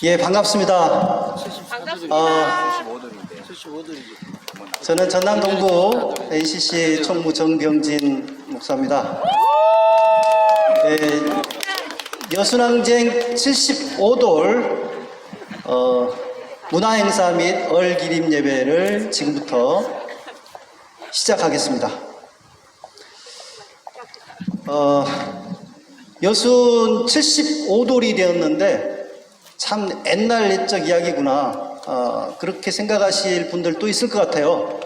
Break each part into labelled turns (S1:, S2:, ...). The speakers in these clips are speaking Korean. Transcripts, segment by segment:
S1: 예, 반갑습니다. 저는 전남동구 NCC 총무 정병진 목사입니다. 여순항쟁 75돌 문화행사 및 얼기림 예배를 지금부터 시작하겠습니다. 여순 75돌이 되었는데 참 옛날 옛적 이야기구나, 그렇게 생각하실 분들도 있을 것 같아요.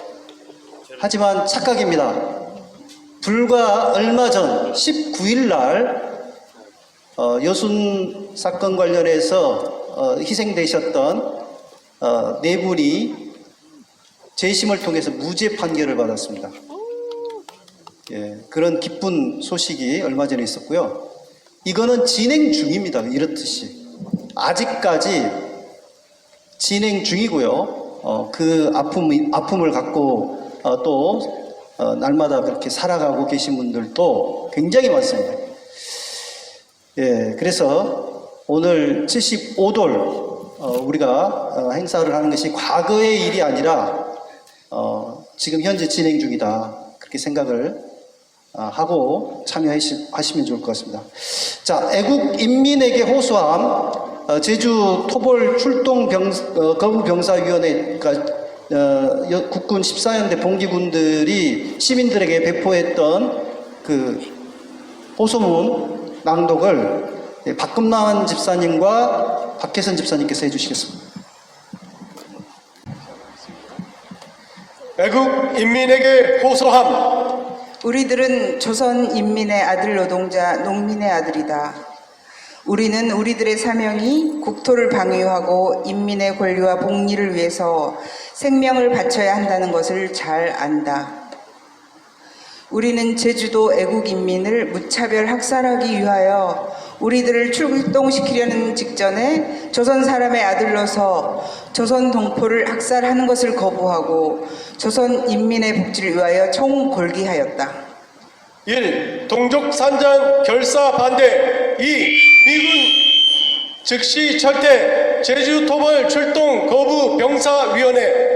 S1: 하지만 착각입니다. 불과 얼마 전 19일 날 여순 사건 관련해서 희생되셨던 네 분이 재심을 통해서 무죄 판결을 받았습니다. 예, 그런 기쁜 소식이 얼마 전에 있었고요. 이거는 진행 중입니다. 이렇듯이 아직까지 진행 중이고요. 그 아픔을 갖고 또 날마다 그렇게 살아가고 계신 분들도 굉장히 많습니다. 예, 그래서 오늘 75돌 우리가 행사를 하는 것이 과거의 일이 아니라 지금 현재 진행 중이다, 그렇게 생각을 하고 참여하시면 좋을 것 같습니다. 자, 애국 인민에게 호소함, 제주 토벌 출동 거부병사위원회가 국군 14연대 봉기군들이 시민들에게 배포했던 그 호소문 낭독을 박금란 집사님과 박혜선 집사님께서 해주시겠습니다.
S2: 애국 인민에게 호소함.
S3: 우리들은 조선 인민의 아들 노동자, 농민의 아들이다. 우리는 우리들의 사명이 국토를 방위하고 인민의 권리와 복리를 위해서 생명을 바쳐야 한다는 것을 잘 안다. 우리는 제주도 애국 인민을 무차별 학살하기 위하여 우리들을 출동시키려는 직전에 조선 사람의 아들로서 조선 동포를 학살하는 것을 거부하고 조선 인민의 복지를 위하여 총골기하였다.
S2: 1. 동족산장 결사 반대. 2. 미군 즉시 철퇴. 제주 토벌 출동 거부 병사위원회.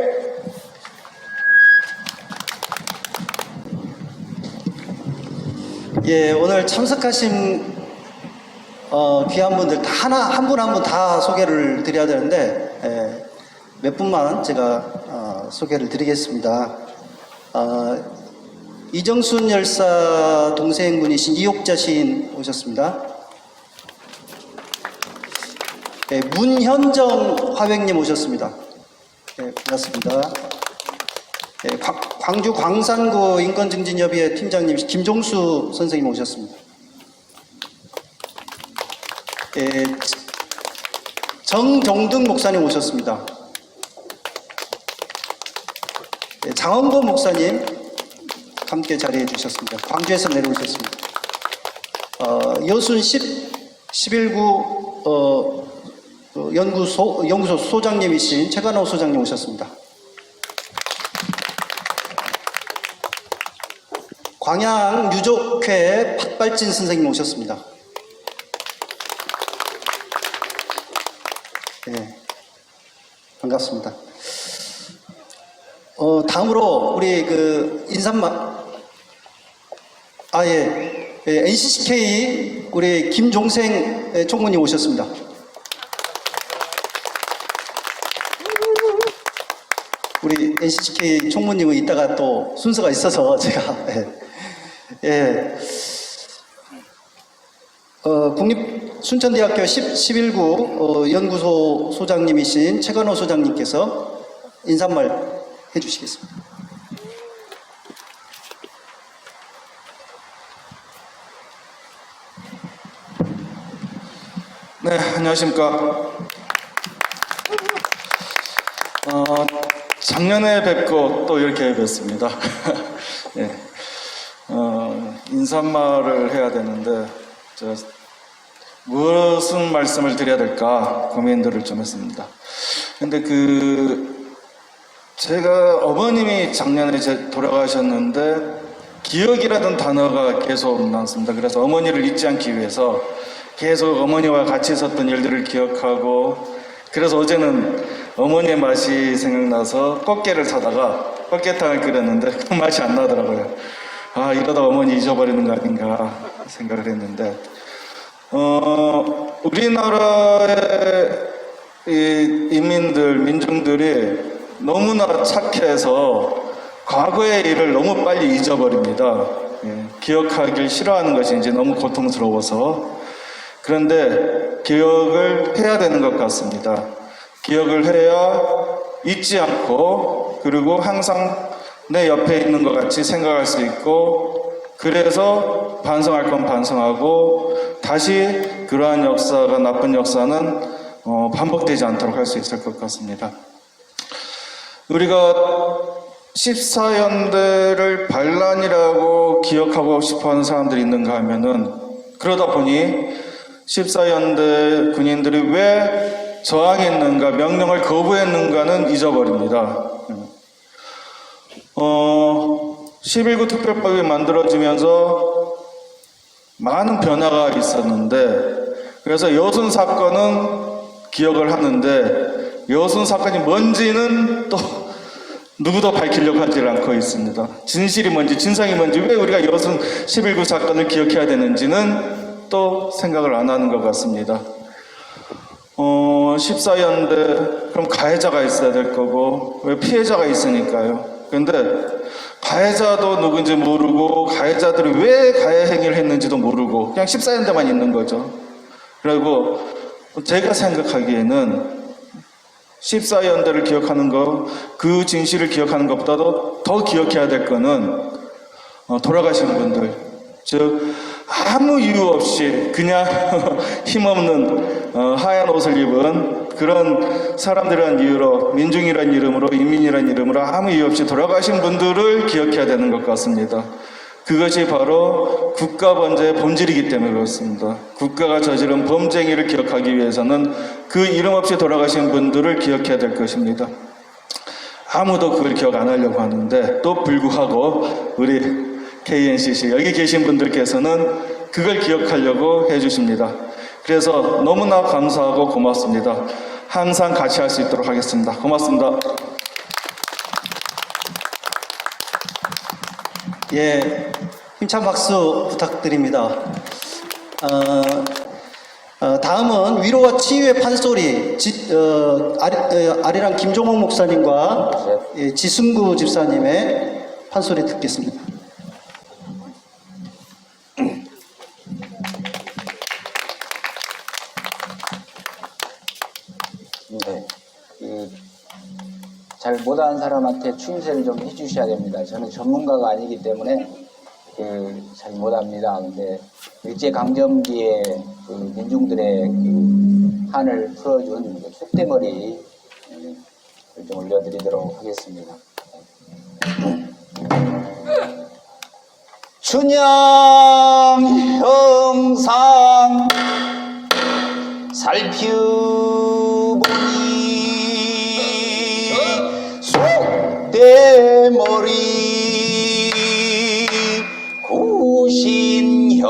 S1: 예, 오늘 참석하신 귀한 분들 다 한 분 한 분 다 소개를 드려야 되는데 몇 분만 제가 소개를 드리겠습니다. 이정순 열사 동생분이신 이옥자 시인 오셨습니다. 문현정 화백님 오셨습니다. 반갑습니다. 광주 광산구 인권증진협의회 팀장님 김종수 선생님 오셨습니다. 정종등 목사님 오셨습니다. 장원고 목사님 함께 자리해 주셨습니다. 광주에서 내려오셨습니다. 여순 11구 연구소 소장님이신 최관호 소장님 오셨습니다. 광양 유족회 박발진 선생님 오셨습니다. 네, 반갑습니다. 다음으로 우리 그 NCCK 우리 김종생 총무님 오셨습니다. 우리 NCCK 총무님은 이따가 또 순서가 있어서 제가 국립순천대학교 11구 연구소 소장님이신 최관호 소장님께서 인사말 해주시겠습니다.
S4: 네, 안녕하십니까. 작년에 뵙고 또 이렇게 뵙습니다. 네. 인사말을 해야 되는데 무슨 말씀을 드려야 될까 고민들을 좀 했습니다. 근데 제가 어머님이 작년에 돌아가셨는데 기억이라는 단어가 계속 나왔습니다. 그래서 어머니를 잊지 않기 위해서 계속 어머니와 같이 있었던 일들을 기억하고, 그래서 어제는 어머니의 맛이 생각나서 꽃게를 사다가 꽃게탕을 끓였는데 그 맛이 안 나더라고요. 아, 이러다 어머니 잊어버리는 거 아닌가 생각을 했는데, 우리나라의 이 인민들, 민중들이 너무나 착해서 과거의 일을 너무 빨리 잊어버립니다. 예, 기억하길 싫어하는 것이 이제 너무 고통스러워서. 그런데 기억을 해야 되는 것 같습니다. 기억을 해야 잊지 않고, 그리고 항상 내 옆에 있는 것 같이 생각할 수 있고, 그래서 반성할 건 반성하고 다시 그러한 역사가, 나쁜 역사는 반복되지 않도록 할 수 있을 것 같습니다. 우리가 14연대를 반란이라고 기억하고 싶어하는 사람들이 있는가 하면은, 그러다 보니 14연대 군인들이 왜 저항했는가, 명령을 거부했는가는 잊어버립니다. 11구 특별법이 만들어지면서 많은 변화가 있었는데, 그래서 여순 사건은 기억을 하는데 여순 사건이 뭔지는 또 누구도 밝히려고 하지 않고 있습니다. 진실이 뭔지, 진상이 뭔지, 왜 우리가 여순 11구 사건을 기억해야 되는지는 또 생각을 안 하는 것 같습니다. 14연대, 그럼 가해자가 있어야 될 거고, 왜 피해자가 있으니까요. 그런데 가해자도 누군지 모르고, 가해자들이 왜 가해 행위를 했는지도 모르고, 그냥 14연대만 있는 거죠. 그리고 제가 생각하기에는 14연대를 기억하는 거, 그 진실을 기억하는 것보다도 더 기억해야 될 거는 돌아가신 분들, 즉 아무 이유 없이 그냥 힘없는 하얀 옷을 입은 그런 사람들이란 이유로, 민중이란 이름으로, 인민이란 이름으로 아무 이유 없이 돌아가신 분들을 기억해야 되는 것 같습니다. 그것이 바로 국가 범죄의 본질이기 때문에 그렇습니다. 국가가 저지른 범죄행위를 기억하기 위해서는 그 이름 없이 돌아가신 분들을 기억해야 될 것입니다. 아무도 그걸 기억 안 하려고 하는데, 또 불구하고 우리 KNCC 여기 계신 분들께서는 그걸 기억하려고 해주십니다. 그래서 너무나 감사하고 고맙습니다. 항상 같이 할 수 있도록 하겠습니다. 고맙습니다.
S1: 예, 힘찬 박수 부탁드립니다. 다음은 위로와 치유의 판소리, 아리랑 김종옥 목사님과 지승구 집사님의 판소리 듣겠습니다.
S5: 네, 잘 못하는 사람한테 추임새를 좀 해주셔야 됩니다. 저는 전문가가 아니기 때문에 잘 못합니다. 근데 일제강점기에 민중들의 한을 풀어준 쑥대머리 좀 올려드리도록 하겠습니다. 춘향 형상 살펴보니 속대머리 구신형용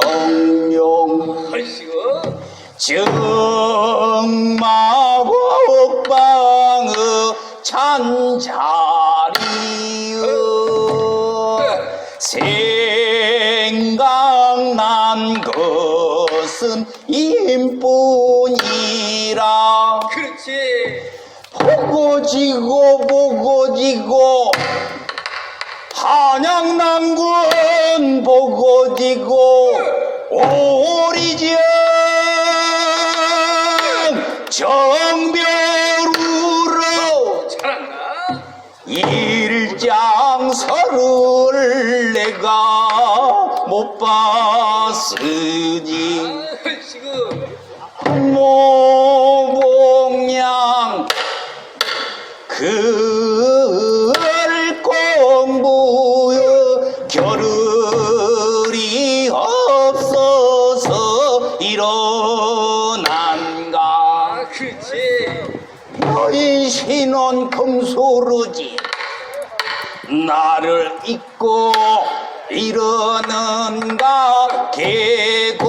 S5: 정마옥방의 찬자리여 생각난 것은 임뿐이라.
S2: 그렇지.
S5: 보고 지고 한양난군 보고 지고 오리전 정별우로 일장서를 내가 못 봤으니 모봉양 글 공부에 겨를이 없어서 일어난가. 너희 신혼 금소르지 나를 잊고 이러는가 개공항아.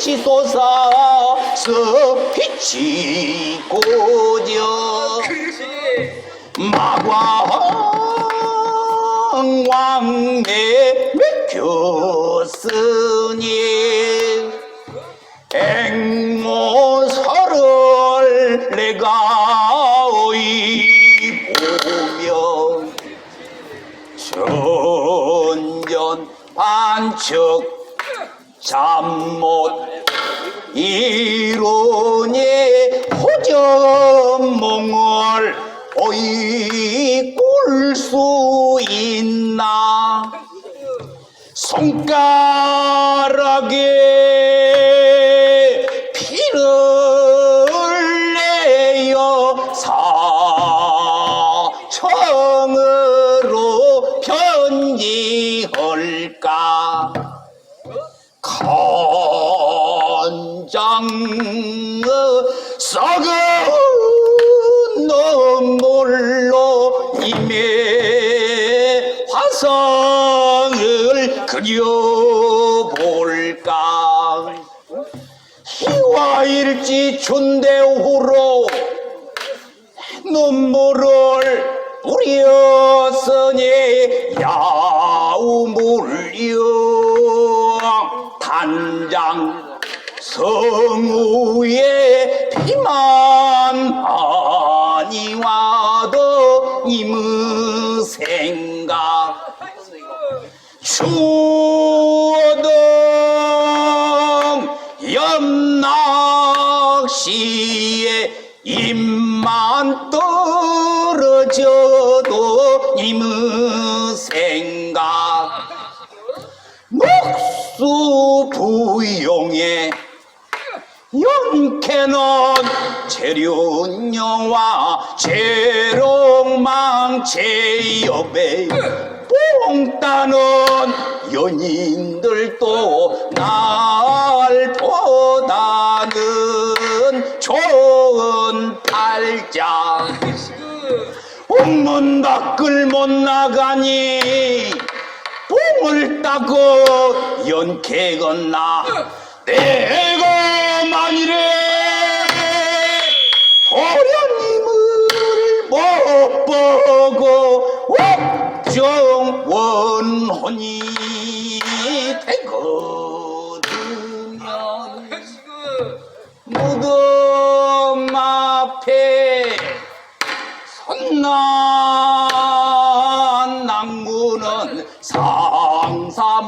S5: 빛이 솟아서 빛이 고져 마광 왕래 맥혔으니 앵모설을 내가 어이 보며 전전 반척 잠 못 이루니 호전몽을 어이 꿀 수 있나 손가락에 피를 내어 사청으로 편지할까 간장 썩은 눈물로 임의 화성을 그려볼까 희화일지 춘대후로 눈물을 뿌렸으니 야우물려 단장 성우의 피만 아니와도 임의 생각 추어동 염락시에 입만 떨어져도 임의 생각 녹수부용에 연캐는 재련여와 재롱망 제협에 뽕따는 연인들도 날보다는 좋은 팔자 옥문 밖을 못 나가니 뽕을 따고 연캐 건나 내가 만일에 도련님을 못 보고 옥정원혼이 되거든요 무덤 앞에 선난 낭구는 상사목이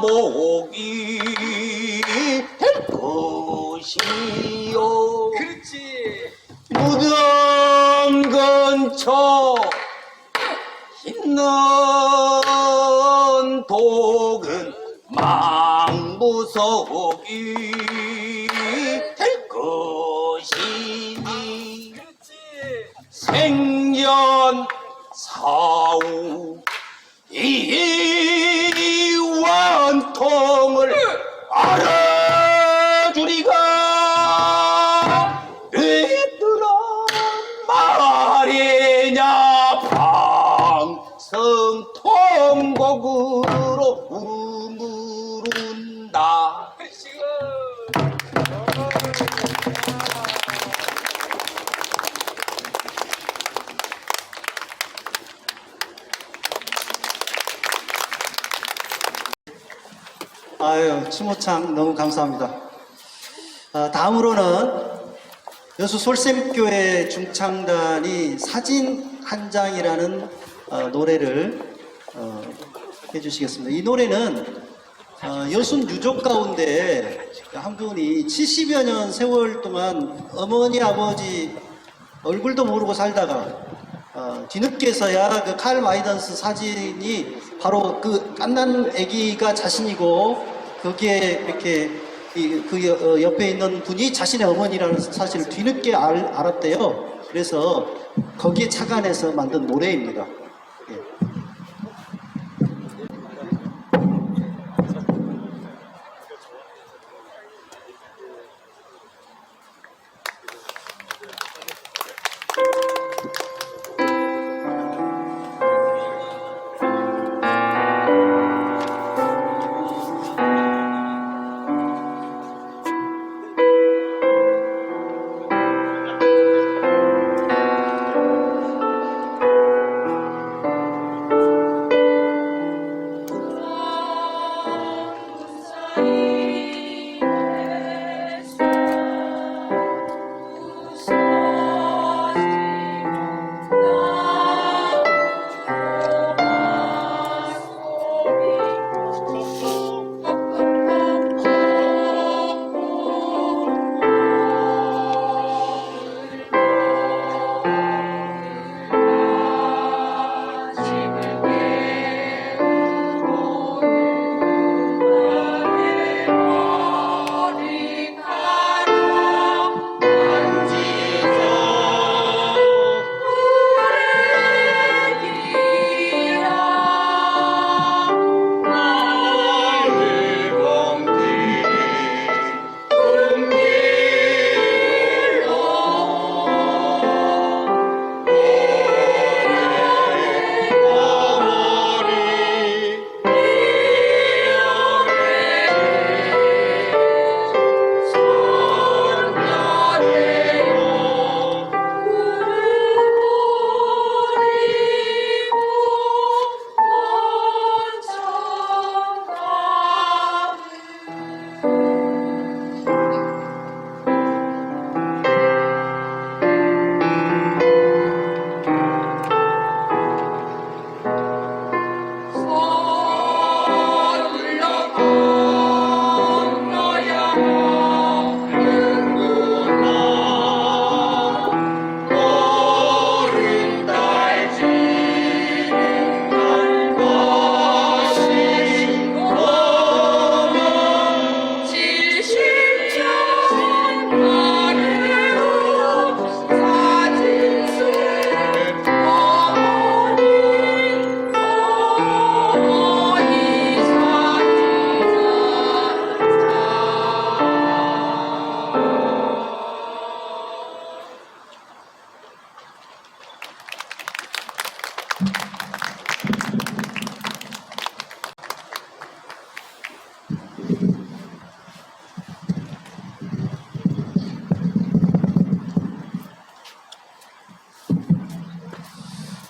S5: 될 것이요 무덤 근처 있는 독은 망부석이 될 것이니 생전 사후 이 원통을 알아주리가 너희들은 말이냐 방성통곡으로 부른다
S1: 아유, 추모창 너무 감사합니다. 다음으로는 여수 솔샘교회 중창단이 사진 한 장이라는 노래를 해주시겠습니다. 이 노래는 여순 유족 가운데 한 분이 70여 년 세월 동안 어머니 아버지 얼굴도 모르고 살다가 뒤늦게서야 그 칼 마이던스 사진이 바로 그 갓난 아기가 자신이고 거기에 이렇게 그 옆에 있는 분이 자신의 어머니라는 사실을 뒤늦게 알았대요. 그래서 거기에 착안해서 만든 노래입니다. 예.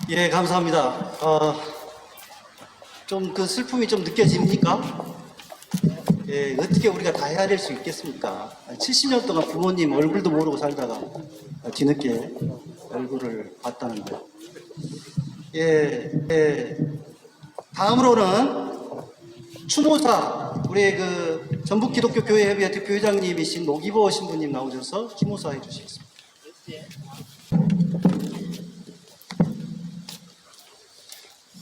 S1: 예, 감사합니다. 좀 그 슬픔이 좀 느껴집니까? 예, 어떻게 우리가 다 해야 될 수 있겠습니까? 70년 동안 부모님 얼굴도 모르고 살다가 뒤늦게 얼굴을 봤다는데. 예, 예. 다음으로는 추모사, 우리 그 전북 기독교 교회 협의회 대표회장님이신 노기보 신부님 나오셔서 추모사 해주시겠습니다.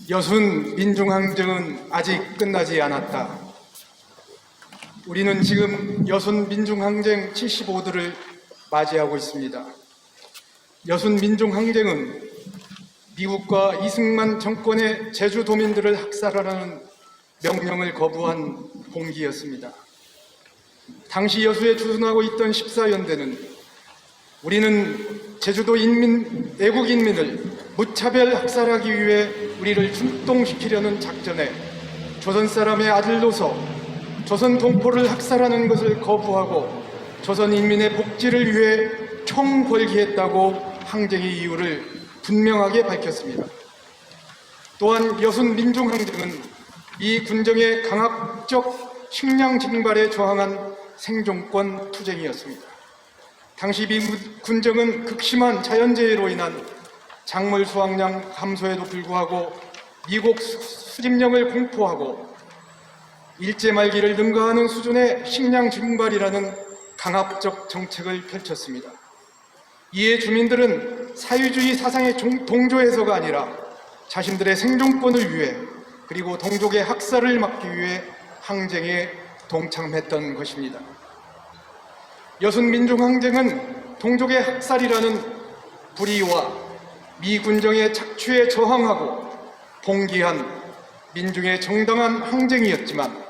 S6: 여순 민중항쟁은 아직 끝나지 않았다. 우리는 지금 여순 민중항쟁 75도를 맞이하고 있습니다. 여순 민중항쟁은 미국과 이승만 정권의 제주도민들을 학살하라는 명령을 거부한 봉기였습니다. 당시 여수에 주둔하고 있던 14연대는 우리는 제주도 애국인민을 무차별 학살하기 위해 우리를 출동시키려는 작전에 조선 사람의 아들로서 조선 동포를 학살하는 것을 거부하고 조선 인민의 복지를 위해 총궐기했다고 항쟁의 이유를 분명하게 밝혔습니다. 또한 여순 민중항쟁은 이 군정의 강압적 식량 징발에 저항한 생존권 투쟁이었습니다. 당시 미국 군정은 극심한 자연재해로 인한 작물 수확량 감소에도 불구하고 미국 수집령을 공포하고 일제 말기를 능가하는 수준의 식량 징발이라는 강압적 정책을 펼쳤습니다. 이에 주민들은 사회주의 사상에 동조해서가 아니라 자신들의 생존권을 위해 그리고 동족의 학살을 막기 위해 항쟁에 동참했던 것입니다. 여순 민중항쟁은 동족의 학살이라는 불의와 미 군정의 착취에 저항하고 봉기한 민중의 정당한 항쟁이었지만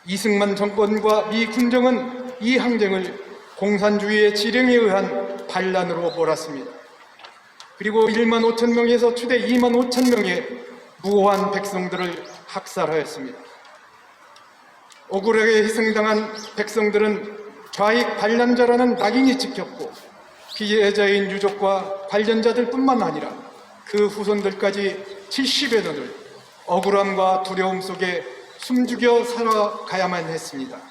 S6: 이승만 정권과 미 군정은 이 항쟁을 공산주의의 지령에 의한 반란으로 몰았습니다. 그리고 1만 5천 명에서 최대 2만 5천 명의 무고한 백성들을 학살하였습니다. 억울하게 희생당한 백성들은 좌익 반란자라는 낙인이 찍혔고 피해자인 유족과 관련자들뿐만 아니라 그 후손들까지 70여 년을 억울함과 두려움 속에 숨죽여 살아가야만 했습니다.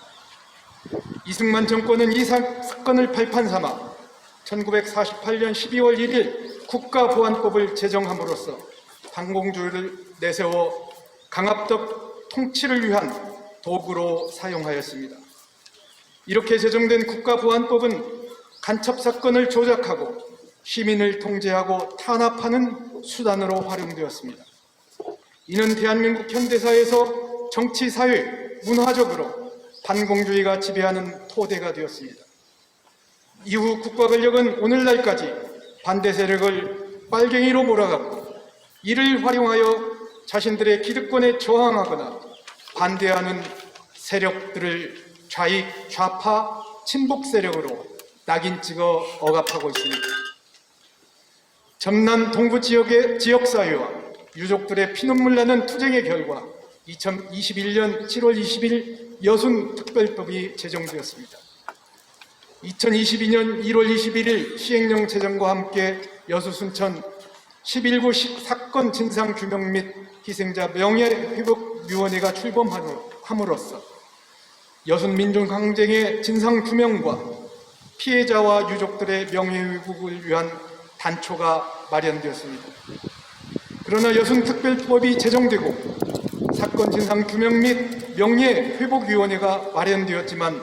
S6: 이승만 정권은 이 사건을 발판 삼아 1948년 12월 1일 국가보안법을 제정함으로써 반공주의를 내세워 강압적 통치를 위한 도구로 사용하였습니다. 이렇게 제정된 국가보안법은 간첩사건을 조작하고 시민을 통제하고 탄압하는 수단으로 활용되었습니다. 이는 대한민국 현대사에서 정치, 사회, 문화적으로 반공주의가 지배하는 토대가 되었습니다. 이후 국가 권력은 오늘날까지 반대 세력을 빨갱이로 몰아갔고 이를 활용하여 자신들의 기득권에 저항하거나 반대하는 세력들을 좌익, 좌파, 친북 세력으로 낙인 찍어 억압하고 있습니다. 전남 동부 지역의 지역사회와 유족들의 피눈물 나는 투쟁의 결과 2021년 7월 20일 여순특별법이 제정되었습니다. 2022년 1월 21일 시행령 제정과 함께 여수 순천 11구 사건 진상 규명 및 희생자 명예회복위원회가 출범함으로써 여순 민중항쟁의 진상 규명과 피해자와 유족들의 명예회복을 위한 단초가 마련되었습니다. 그러나 여순특별법이 제정되고 사건 진상 규명 및 명예회복위원회가 마련되었지만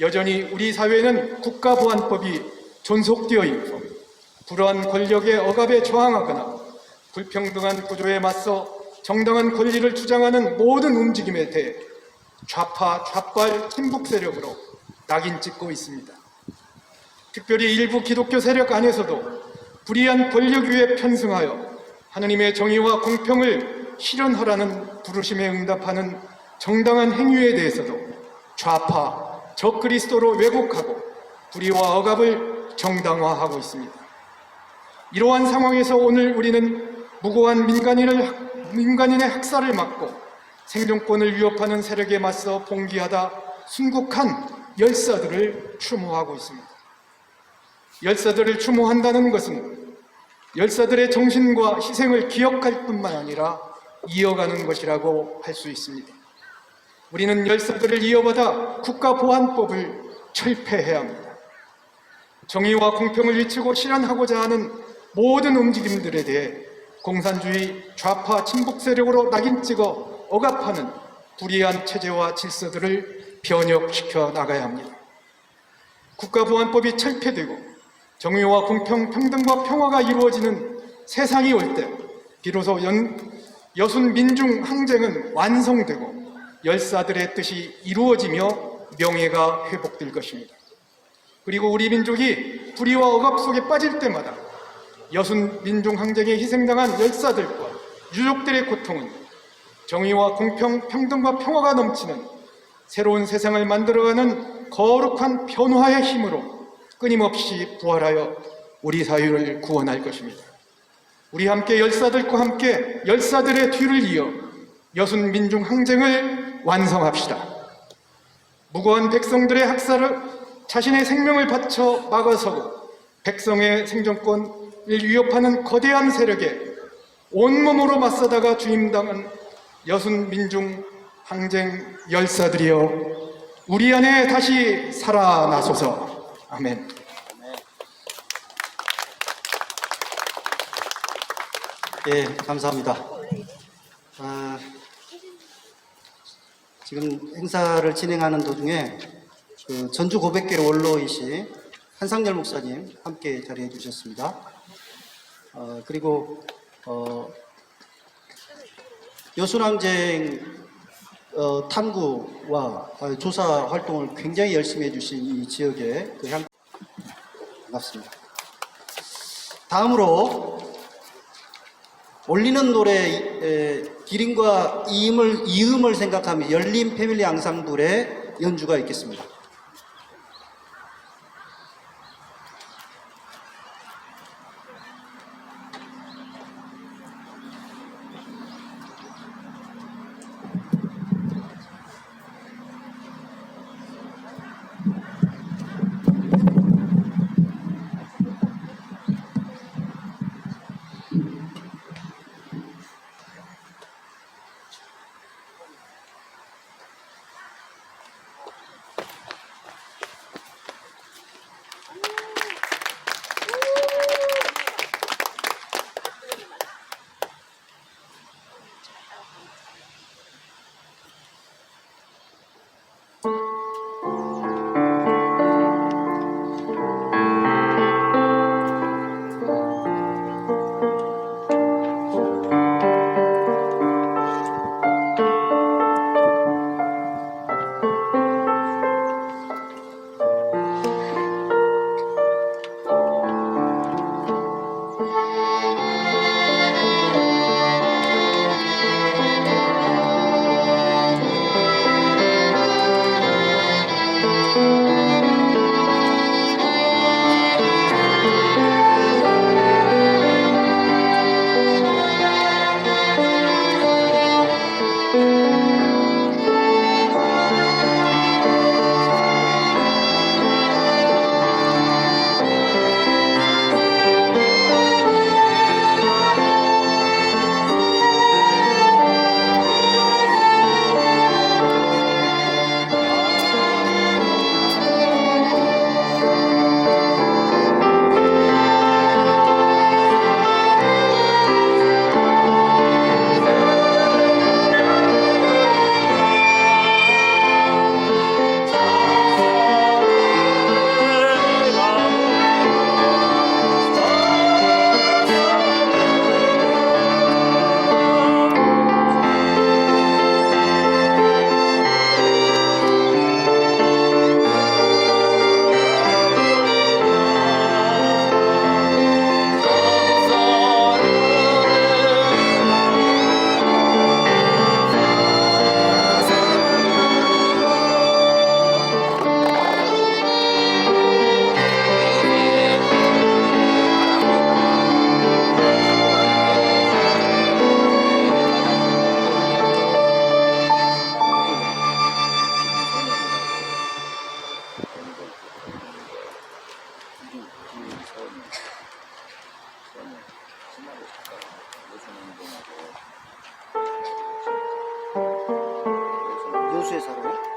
S6: 여전히 우리 사회는 국가보안법이 존속되어 있고 불우한 권력의 억압에 저항하거나 불평등한 구조에 맞서 정당한 권리를 주장하는 모든 움직임에 대해 좌파, 좌빨, 친북 세력으로 낙인 찍고 있습니다. 특별히 일부 기독교 세력 안에서도 불의한 권력 위에 편승하여 하느님의 정의와 공평을 실현하라는 부르심에 응답하는 정당한 행위에 대해서도 좌파, 적그리스도로 왜곡하고 불의와 억압을 정당화하고 있습니다. 이러한 상황에서 오늘 우리는 무고한 민간인의 학살을 막고 생존권을 위협하는 세력에 맞서 봉기하다 순국한 열사들을 추모하고 있습니다. 열사들을 추모한다는 것은 열사들의 정신과 희생을 기억할 뿐만 아니라 이어가는 것이라고 할 수 있습니다. 우리는 열사들을 이어받아 국가보안법을 철폐해야 합니다. 정의와 공평을 외치고 실현하고자 하는 모든 움직임들에 대해 공산주의 좌파 친북 세력으로 낙인 찍어 억압하는 불이한 체제와 질서들을 변혁시켜 나가야 합니다. 국가보안법이 철폐되고 정의와 공평, 평등과 평화가 이루어지는 세상이 올 때 비로소 여순 민중 항쟁은 완성되고 열사들의 뜻이 이루어지며 명예가 회복될 것입니다. 그리고 우리 민족이 불의와 억압 속에 빠질 때마다 여순 민중 항쟁에 희생당한 열사들과 유족들의 고통은 정의와 공평, 평등과 평화가 넘치는 새로운 세상을 만들어가는 거룩한 변화의 힘으로 끊임없이 부활하여 우리 사회를 구원할 것입니다. 우리 함께 열사들과 함께 열사들의 뒤를 이어 여순 민중 항쟁을 완성합시다. 무고한 백성들의 학살을 자신의 생명을 바쳐 막아서고 백성의 생존권을 위협하는 거대한 세력에 온몸으로 맞서다가 주임당한 여순 민중 항쟁 열사들이여 우리 안에 다시 살아나소서. 아멘.
S1: 예, 감사합니다. 지금 행사를 진행하는 도중에 그 전주 고백계 원로이신 한상열 목사님 함께 자리해 주셨습니다. 그리고 여순항쟁 탐구와 조사 활동을 굉장히 열심히 해주신 이 지역의 그 향 반갑습니다. 다음으로 올리는 노래 기림과 이음을 생각하며 열린 패밀리 앙상블의 연주가 있겠습니다. 여수에 살아요?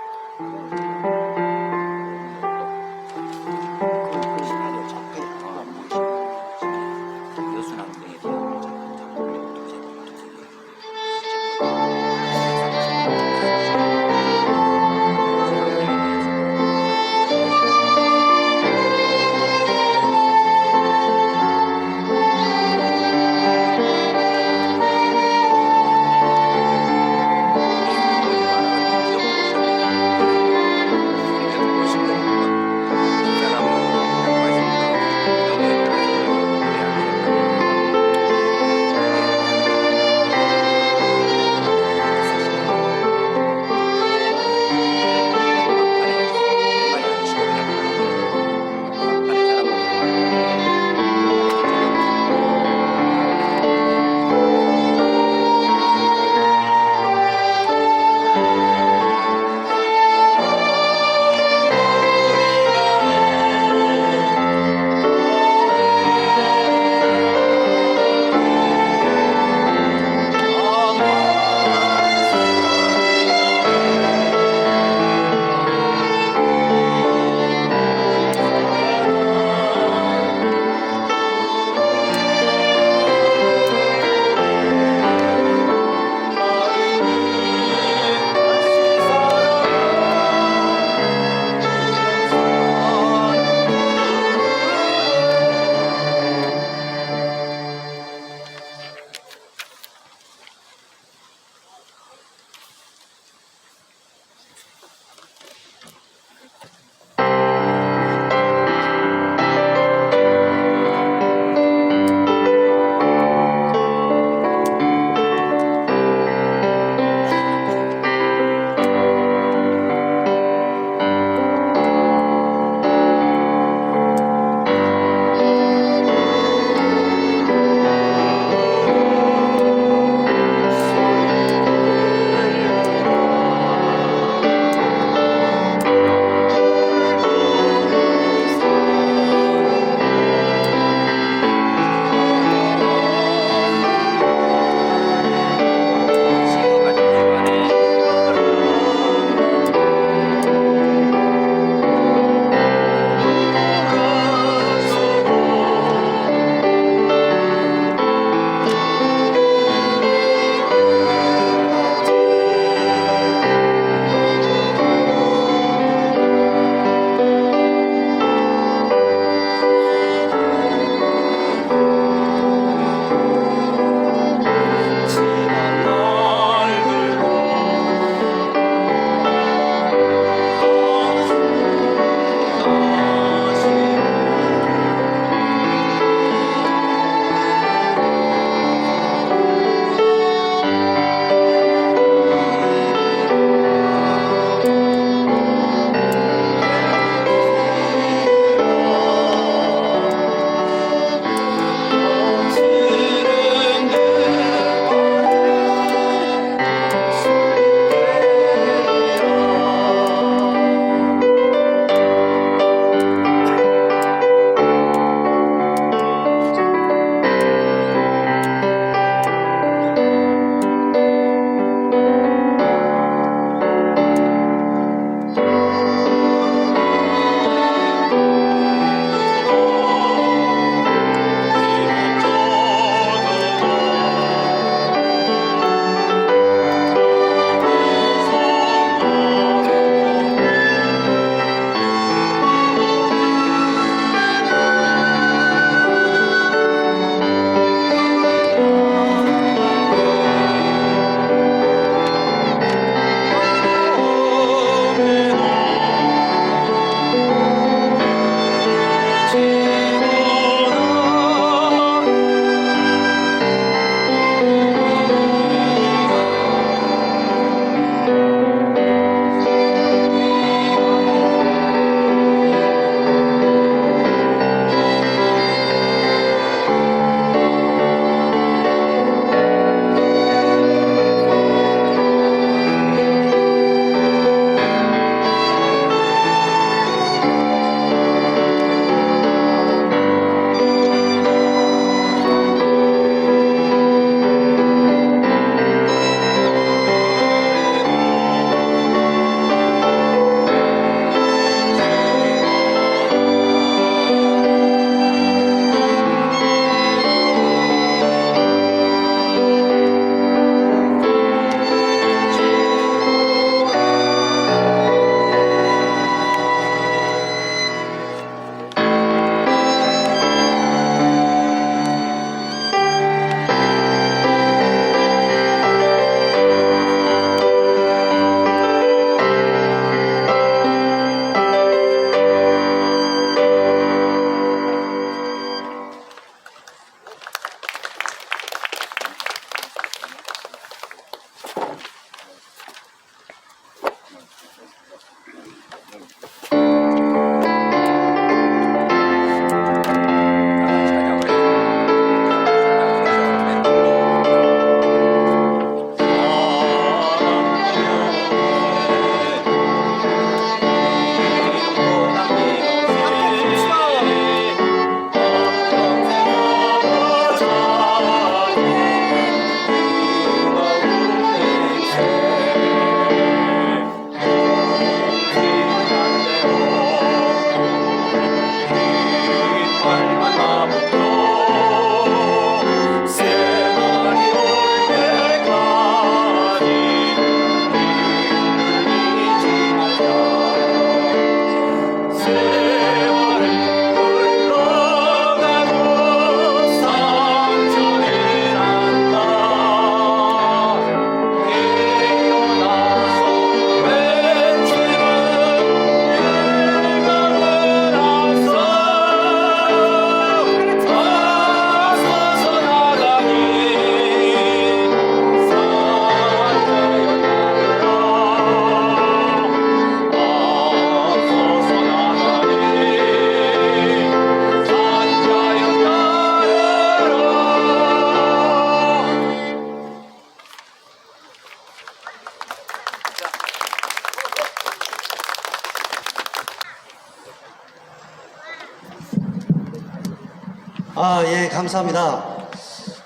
S1: 아, 예, 감사합니다.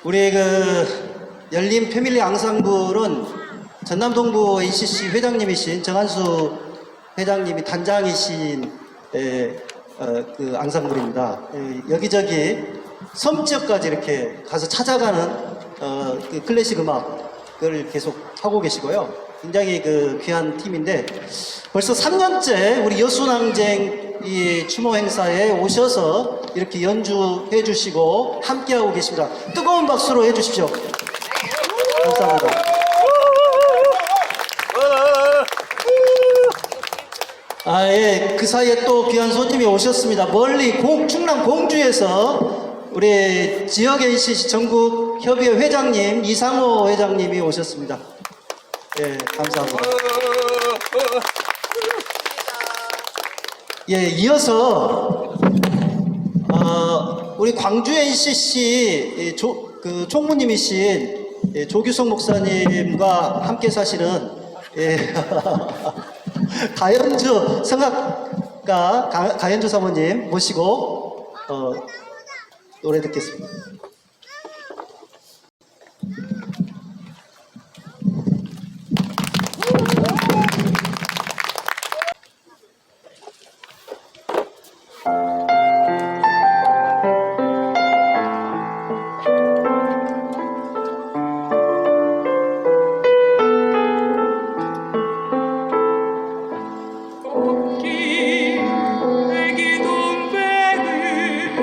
S1: 우리 열린 패밀리 앙상블은 전남동부 ACC 회장님이신 정한수 회장님이 단장이신 앙상블입니다. 여기저기 섬지역까지 이렇게 가서 찾아가는 클래식 음악을 계속 하고 계시고요. 굉장히 귀한 팀인데 벌써 3년째 우리 여수낭쟁 이 추모 행사에 오셔서 이렇게 연주해 주시고 함께하고 계십니다. 뜨거운 박수로 해 주십시오. 감사합니다. 아, 예. 그 사이에 또 귀한 손님이 오셨습니다. 멀리 충남 공주에서 우리 지역 NCC 전국 협의회 회장님 이상호 회장님이 오셨습니다. 예, 감사합니다. 예, 이어서 우리 광주 NCC 총무님이신 조규성 목사님과 함께 사시는 가연주 성악가 가연주 사모님 모시고 노래 듣겠습니다.
S7: 애기 동백을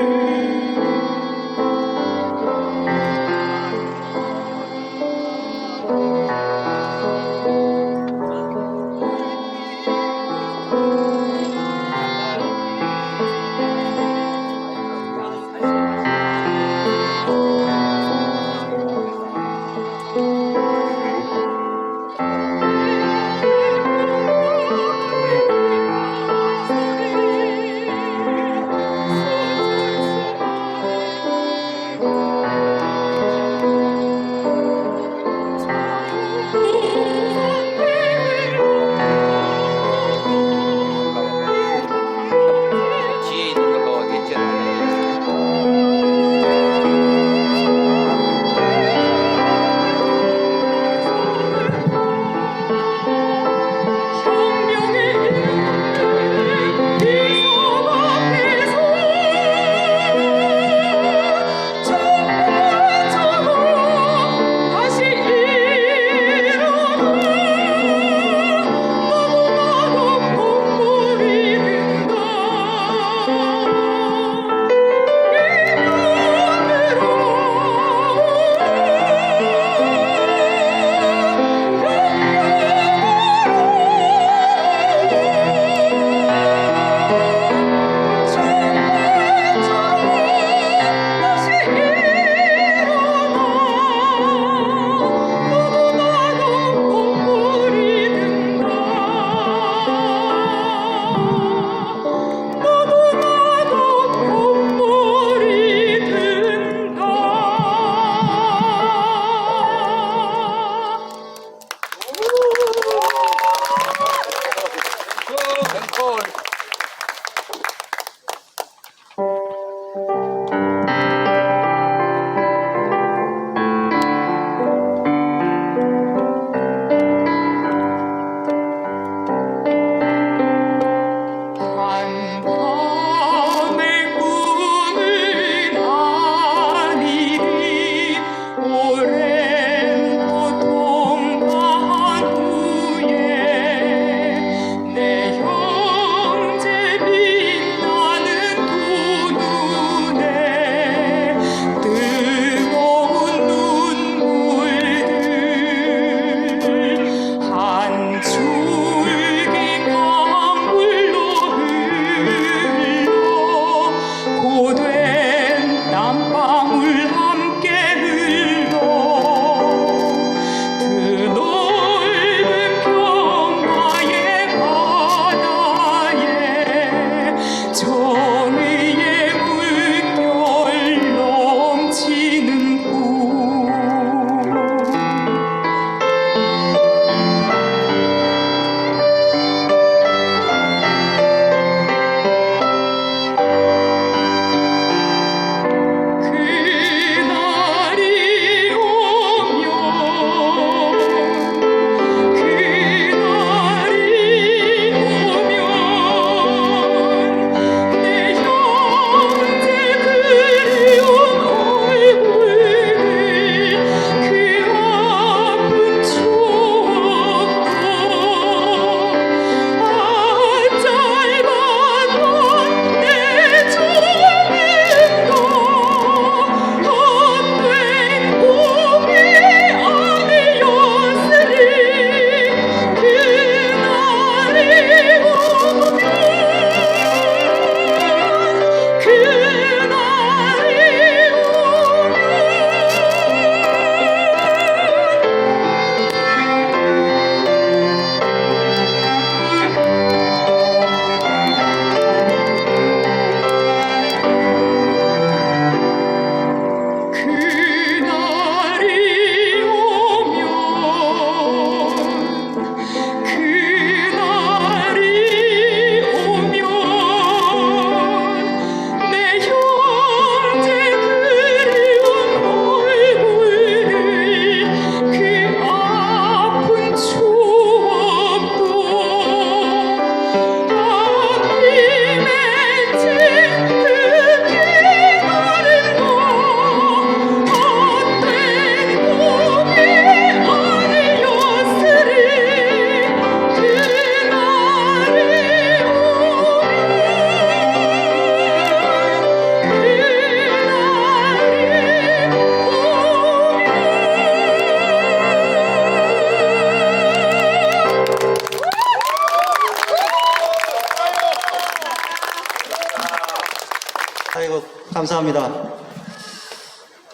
S1: 감사합니다.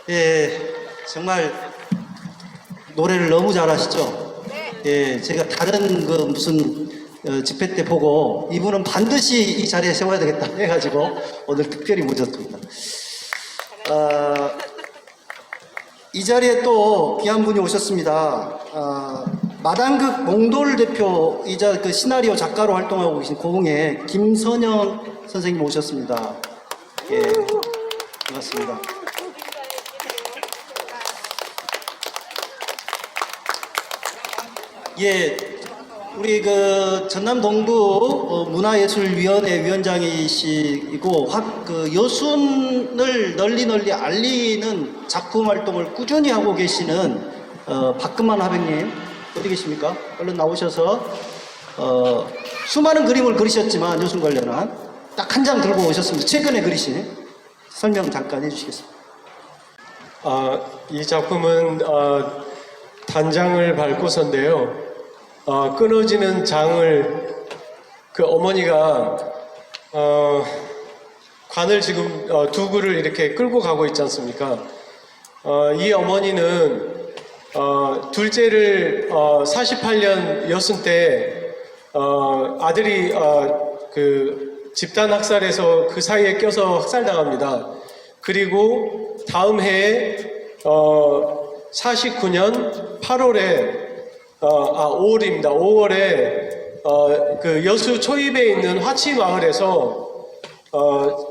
S1: 예, 정말 노래를 너무 잘하시죠? 예, 제가 다른 그 무슨 집회 때 보고 이분은 반드시 이 자리에 세워야 되겠다 해가지고 오늘 특별히 모셨습니다. 이 자리에 또 귀한 분이 오셨습니다. 마당극 몽돌 대표이자 그 시나리오 작가로 활동하고 계신 고흥의 김선영 선생님 오셨습니다. 예, 반갑습니다. 예, 우리 그 전남 동부 문화예술위원회 위원장이시고 그 여순을 널리 알리는 작품 활동을 꾸준히 하고 계시는 박금만 화백님 어디 계십니까? 얼른 나오셔서 수많은 그림을 그리셨지만 여순 관련한 딱 한 장 들고 오셨습니다. 최근에 그리신 설명 잠깐 해주시겠습니다.
S2: 이 작품은 단장을 밟고서인데요. 끊어지는 장을 그 어머니가 관을 지금 두 그를 이렇게 끌고 가고 있지 않습니까? 이 어머니는 둘째를 48년 여순 때 아들이 그 집단 학살에서 그 사이에 껴서 학살당합니다. 그리고 다음 해에 49년 8월에 5월입니다. 5월에 그 여수 초입에 있는 화치 마을에서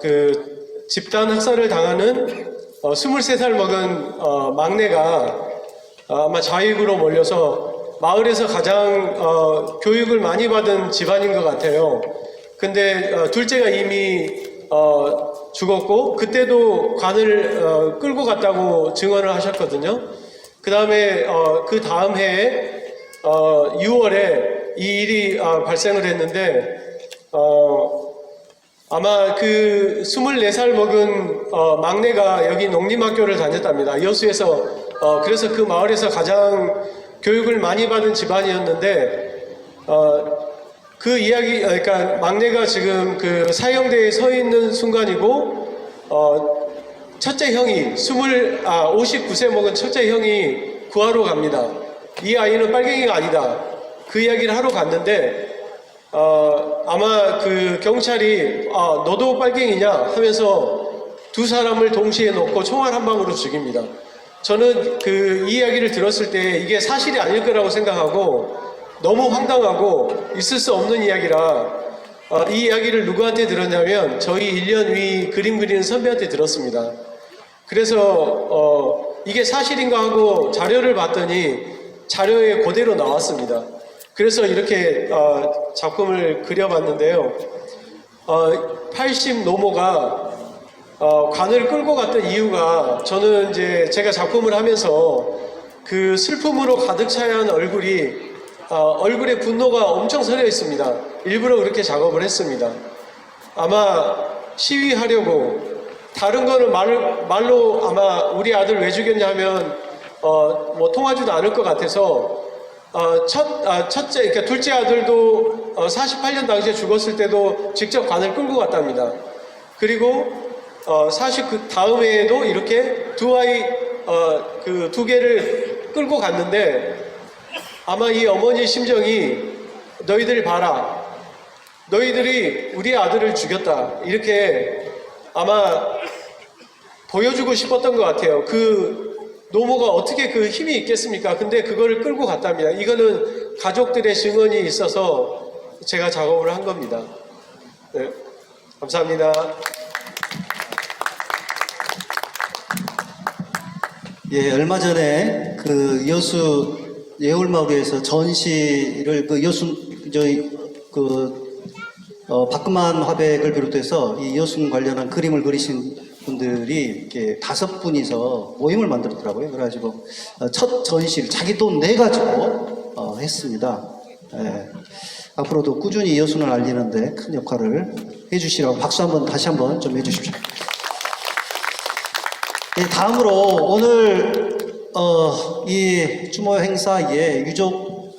S2: 그 집단 학살을 당하는 23살 먹은 막내가 아마 자익으로 몰려서 마을에서 가장 교육을 많이 받은 집안인 것 같아요. 근데 둘째가 이미 죽었고 그때도 관을 끌고 갔다고 증언을 하셨거든요. 그 다음에 그 다음 해에 6월에 이 일이 발생을 했는데 아마 그 24살 먹은 막내가 여기 농림학교를 다녔답니다. 여수에서 그래서 그 마을에서 가장 교육을 많이 받은 집안이었는데 그 이야기 그러니까 막내가 지금 그 사형대에 서 있는 순간이고 첫째 형이 59세 먹은 첫째 형이 구하러 갑니다. 이 아이는 빨갱이가 아니다. 그 이야기를 하러 갔는데 아마 그 경찰이 너도 빨갱이냐 하면서 두 사람을 동시에 놓고 총알 한 방으로 죽입니다. 저는 그 이야기를 들었을 때 이게 사실이 아닐 거라고 생각하고 너무 황당하고 있을 수 없는 이야기라 이 이야기를 누구한테 들었냐면 저희 1년 위 그림 그리는 선배한테 들었습니다. 그래서 이게 사실인가 하고 자료를 봤더니 자료에 그대로 나왔습니다. 그래서 이렇게 작품을 그려봤는데요. 80 노모가 관을 끌고 갔던 이유가 저는 이제 제가 작품을 하면서 그 슬픔으로 가득 차야한 얼굴에 분노가 엄청 서려 있습니다. 일부러 그렇게 작업을 했습니다. 아마 시위하려고 다른 거는 말로 아마 우리 아들 왜 죽였냐 하면 뭐 통하지도 않을 것 같아서 첫째, 그러니까 둘째 아들도 48년 당시에 죽었을 때도 직접 관을 끌고 갔답니다. 그리고 그 다음 해에도 이렇게 두 아이 그 두 개를 끌고 갔는데 아마 이 어머니 심정이 너희들 봐라. 너희들이 우리 아들을 죽였다. 이렇게 아마 보여주고 싶었던 것 같아요. 그 노모가 어떻게 그 힘이 있겠습니까? 근데 그거를 끌고 갔답니다. 이거는 가족들의 증언이 있어서 제가 작업을 한 겁니다. 네, 감사합니다.
S1: 예, 얼마 전에 그 여수 예울마을에서 전시를 그 박금만 화백을 비롯해서 이 여순 관련한 그림을 그리신 분들이 이렇게 5분이서 모임을 만들었더라고요. 그래가지고 첫 전시를 자기 돈 내가지고 했습니다. 예, 앞으로도 꾸준히 여순을 알리는데 큰 역할을 해주시라고 박수 다시 한번 좀 해주십시오. 네, 다음으로 오늘 이 추모 행사에 유족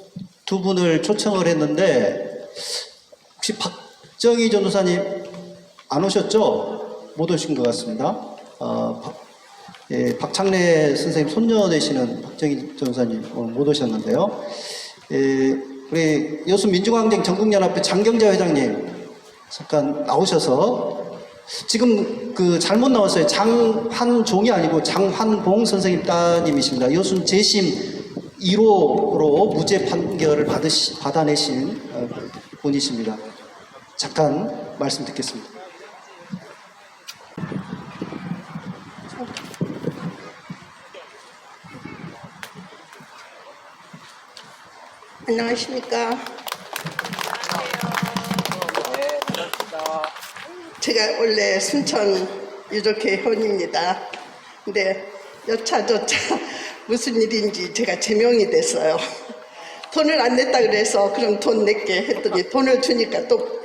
S1: 두 분을 초청을 했는데 혹시 박정희 전도사님 안 오셨죠? 못 오신 것 같습니다. 예, 박창래 선생님 손녀 되시는 박정희 전사님 오늘 못 오셨는데요. 예, 우리 여수민주항쟁 전국연합회 장경자 회장님 잠깐 나오셔서 지금 그 잘못 나왔어요. 장환종이 아니고 장환봉 선생님 따님이십니다. 여순 재심 1호로 무죄 판결을 받아내신 분이십니다. 잠깐 말씀 듣겠습니다.
S7: 안녕하십니까. 제가 원래 순천 유족회 회원입니다. 근데 여차저차 무슨 일인지 제가 제명이 됐어요. 돈을 안 냈다 그래서 그럼 돈 낼게 했더니 돈을 주니까 또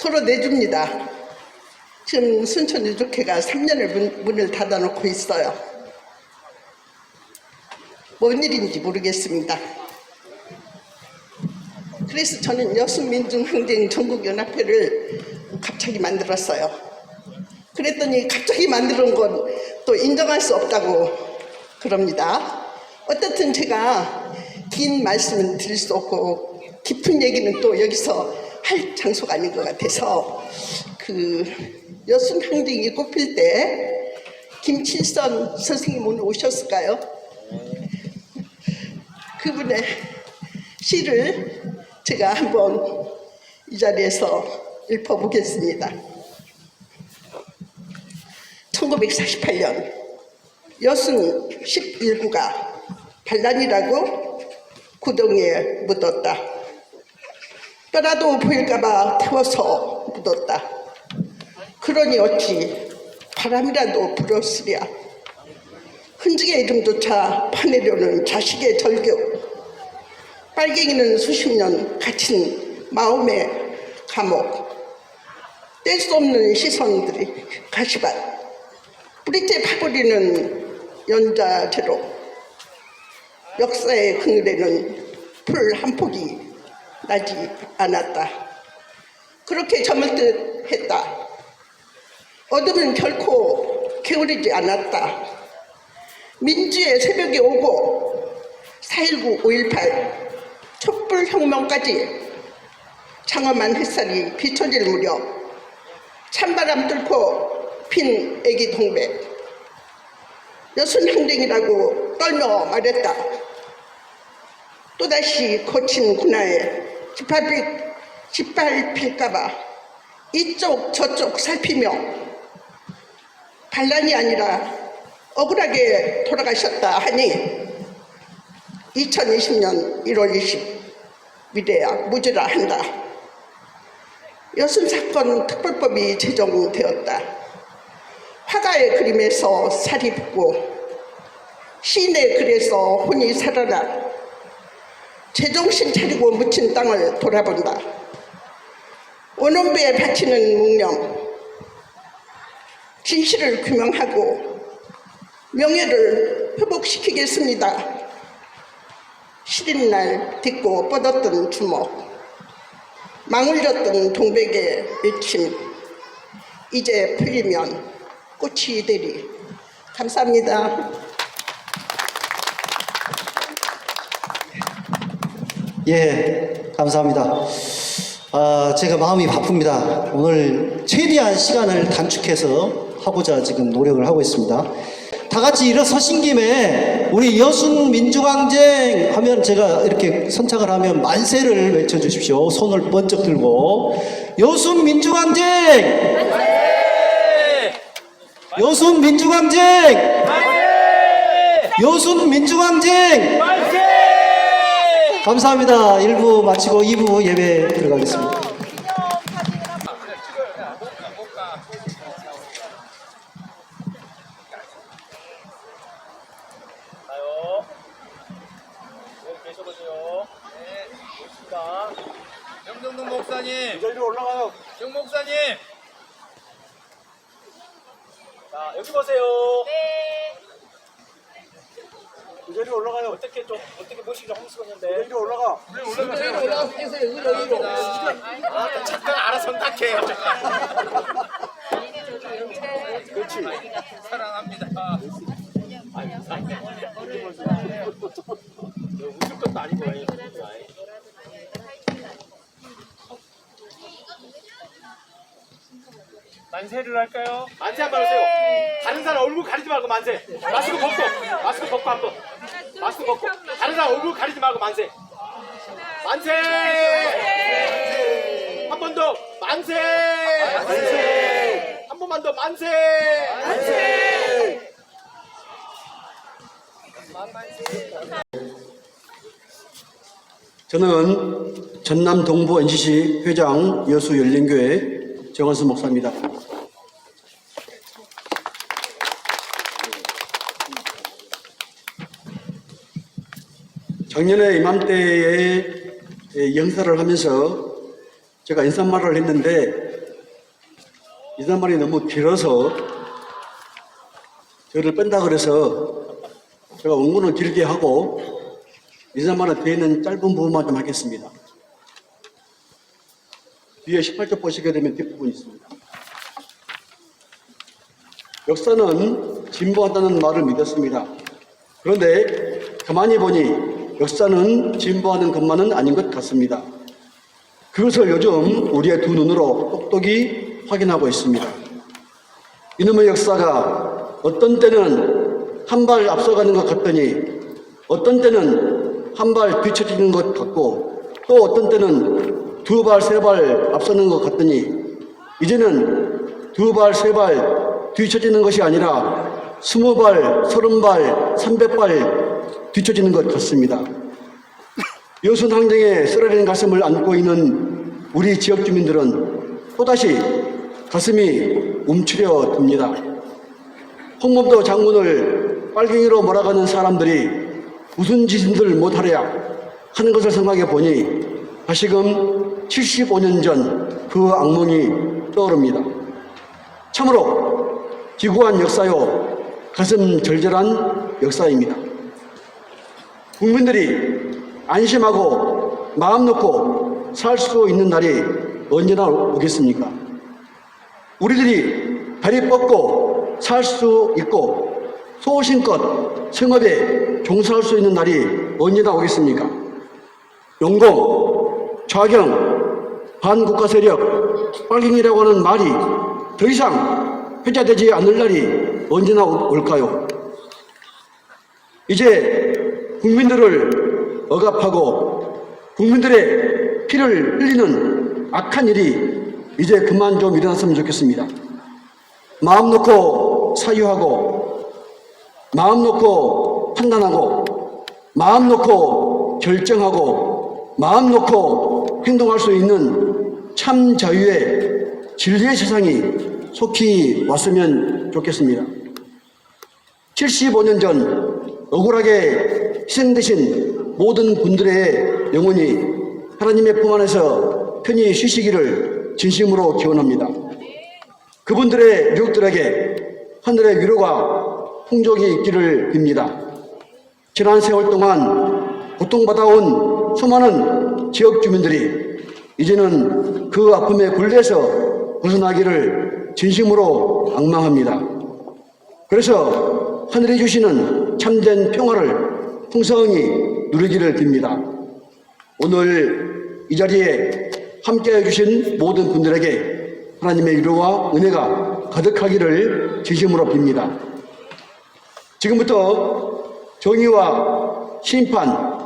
S7: 토로 내줍니다. 지금 순천 유족회가 3년을 문을 닫아놓고 있어요. 뭔 일인지 모르겠습니다. 그래서 저는 여수민중항쟁 전국연합회를 갑자기 만들었어요. 그랬더니 갑자기 만드는 건 또 인정할 수 없다고 그럽니다. 어떻든 제가 긴 말씀은 드릴 수 없고 깊은 얘기는 또 여기서 할 장소가 아닌 것 같아서 그 여수항쟁이 꼽힐 때 김칠선 선생님 오늘 오셨을까요? 그분의 시를 제가 한번 이 자리에서 읊어보겠습니다. 1948년 여순 11구가 반란이라고 구덩이에 묻었다. 뼈라도 보일까봐 태워서 묻었다. 그러니 어찌 바람이라도 불었으랴. 흔적의 이름조차 파내려는 자식의 절교. 빨갱이는 수십 년 갇힌 마음의 감옥. 뗄 수 없는 시선들이 가시밭. 뿌리째 파버리는 연자제로. 역사의 그늘에는 풀 한 폭이 나지 않았다. 그렇게 저물 듯 했다. 어둠은 결코 게으르지 않았다. 민주의 새벽이 오고 4.19, 5.18 촛불혁명까지 장엄한 햇살이 비춰질 무렵 찬바람 뚫고 핀 애기 동백 여순항쟁이라고 떨며 말했다. 또다시 거친 군화에 짓밟힐까봐 이쪽 저쪽 살피며 반란이 아니라 억울하게 돌아가셨다 하니 2020년 1월 20일 미래야 무죄라 한다. 여순사건 특별법이 제정되었다. 화가의 그림에서 살이 붙고 시인의 글에서 혼이 살아나 제정신 차리고 묻힌 땅을 돌아본다. 원혼배에 바치는 묵념, 진실을 규명하고 명예를 회복시키겠습니다. 시린 날 딛고 뻗었던 주먹, 망울렸던 동백의 외침, 이제 풀리면 꽃이 되리. 감사합니다.
S1: 예, 감사합니다. 제가 마음이 바쁩니다. 오늘 최대한 시간을 단축해서 하고자 지금 노력을 하고 있습니다. 다 같이 일어서신 김에 우리 여순 민주항쟁 하면 제가 이렇게 선착을 하면 만세를 외쳐주십시오. 손을 번쩍 들고 여순 민주항쟁! 여순 민주항쟁! 여순 민주항쟁! 감사합니다. 1부 마치고 2부 예배 들어가겠습니다.
S8: 정동동 목사님, 이 자리로 올라가요. 정 목사님. 자, 여기 보세요. 네. 이 자리로 올라가요. 어떻게 모시기 좀 험수였는데. 이 자리로 올라가. 올라가세요. 여기로. 잠깐 알아서 선택해. 만세를 할까요? 만세 한번 하세요. 다른 사람 얼굴 가리지 말고 만세. 마스크 벗고 한번. 마스크 벗고. 다른 사람 얼굴 가리지 말고 만세. 만세. 한 번 더 만세. 한 번만 더 만세.
S9: 저는 전남 동부 NCC 회장 여수 열린교회 정원수 목사입니다. 작년에 이맘때에 영사를 하면서 제가 인사말을 했는데 인사말이 너무 길어서 저를 뺀다 그래서 제가 원고는 길게 하고 인사말은 뒤에 있는 짧은 부분만 좀 하겠습니다. 뒤에 18쪽 보시게 되면 뒷부분이 있습니다. 역사는 진보한다는 말을 믿었습니다. 그런데 가만히 보니 역사는 진보하는 것만은 아닌 것 같습니다. 그것을 요즘 우리의 두 눈으로 똑똑히 확인하고 있습니다. 이놈의 역사가 어떤 때는 한 발 앞서가는 것 같더니 어떤 때는 한 발 뒤처지는 것 같고 또 어떤 때는 두 발, 세 발 앞서는 것 같더니 이제는 두 발, 세 발 뒤처지는 것이 아니라 20발, 30발, 300발 뒤처지는 것 같습니다. 여순 항쟁에 쓰라린 가슴을 안고 있는 우리 지역 주민들은 또다시 가슴이 움츠려 듭니다. 홍범도 장군을 빨갱이로 몰아가는 사람들이 무슨 짓을 못하랴 하는 것을 생각해 보니 다시금 75년 전 그 악몽이 떠오릅니다. 참으로 기구한 역사요 가슴 절절한 역사입니다. 국민들이 안심하고 마음 놓고 살 수 있는 날이 언제나 오겠습니까? 우리들이 다리 뻗고 살 수 있고 소신껏 생업에 종사할 수 있는 날이 언제나 오겠습니까? 용공, 좌경, 반국가 세력, 빨갱이라고 하는 말이 더 이상 회자되지 않을 날이 언제나 올까요? 이제 국민들을 억압하고 국민들의 피를 흘리는 악한 일이 이제 그만 좀 일어났으면 좋겠습니다. 마음 놓고 사유하고 마음 놓고 판단하고 마음 놓고 결정하고 마음 놓고 행동할 수 있는 참 자유의 진리의 세상이 속히 왔으면 좋겠습니다. 75년 전 억울하게 희생되신 모든 분들의 영혼이 하나님의 품 안에서 편히 쉬시기를 진심으로 기원합니다. 그분들의 유족들에게 하늘의 위로가 풍족이 있기를 빕니다. 지난 세월 동안 고통받아온 수많은 지역 주민들이 이제는 그 아픔의 굴레에서 벗어나기를 진심으로 앙망합니다. 그래서 하늘이 주시는 참된 평화를 풍성히 누리기를 빕니다. 오늘 이 자리에 함께해 주신 모든 분들에게 하나님의 위로와 은혜가 가득하기를 진심으로 빕니다. 지금부터 정의와 심판,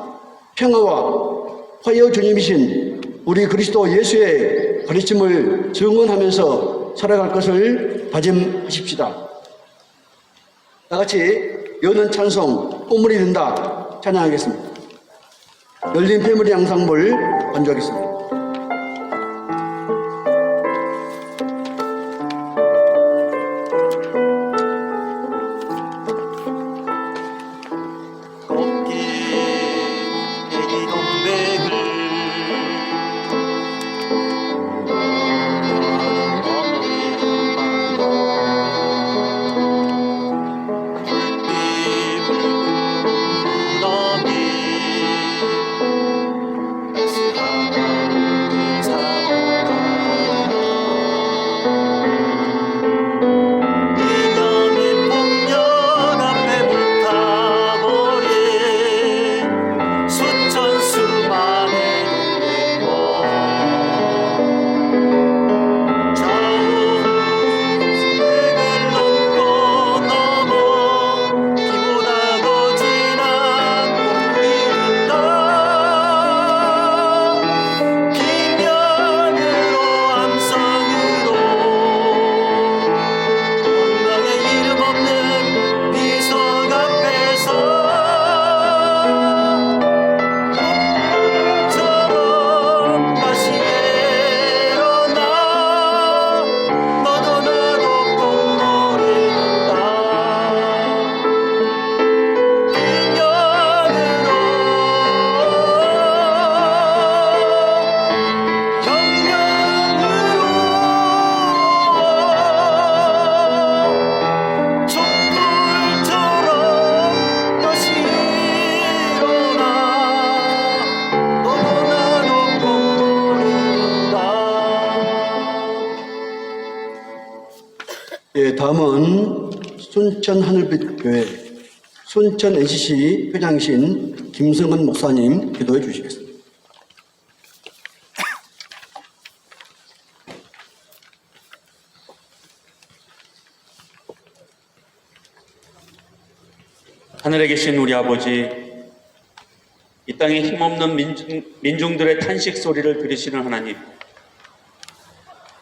S9: 평화와 화해의 주님이신 우리 그리스도 예수의 가르침을 증언하면서 살아갈 것을 다짐하십시다. 다 같이 여는 찬송 꽃물이 든다 찬양하겠습니다. 열린 패밀리 양상물 반주하겠습니다.
S1: 나
S9: 다음은 순천 하늘빛 교회 순천 NCC 회장이신 김성은 목사님 기도해 주시겠습니다.
S10: 하늘에 계신 우리 아버지, 이 땅에 힘없는 민중들의 탄식 소리를 들으시는 하나님,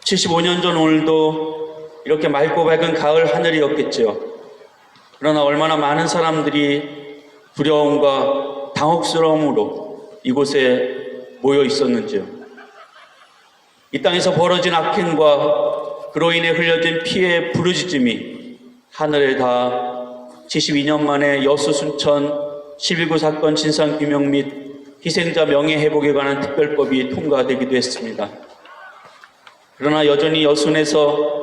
S10: 75년 전 오늘도 이렇게 맑고 밝은 가을 하늘이었겠지요. 그러나 얼마나 많은 사람들이 두려움과 당혹스러움으로 이곳에 모여 있었는지요. 이 땅에서 벌어진 악행과 그로 인해 흘려진 피해의 부르짖음이 하늘에 닿아 72년 만에 여수 순천 11구 사건 진상규명 및 희생자 명예회복에 관한 특별법이 통과되기도 했습니다. 그러나 여전히 여순에서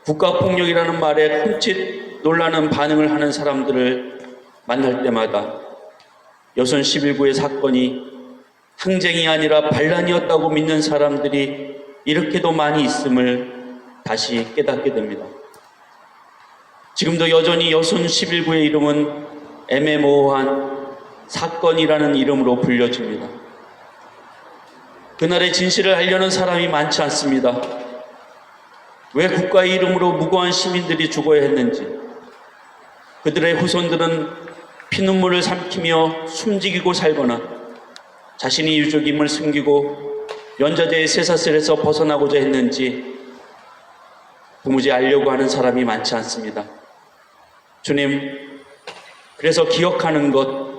S10: 국가폭력이라는 말에 흠칫 놀라는 반응을 하는 사람들을 만날 때마다 여순 11구의 사건이 항쟁이 아니라 반란이었다고 믿는 사람들이 이렇게도 많이 있음을 다시 깨닫게 됩니다. 지금도 여전히 여순 11구의 이름은 애매모호한 사건이라는 이름으로 불려집니다. 그날의 진실을 알려는 사람이 많지 않습니다. 왜 국가의 이름으로 무고한 시민들이 죽어야 했는지, 그들의 후손들은 피눈물을 삼키며 숨지기고 살거나 자신이 유족임을 숨기고 연좌제의 쇠사슬에서 벗어나고자 했는지 도무지 알려고 하는 사람이 많지 않습니다. 주님, 그래서 기억하는 것,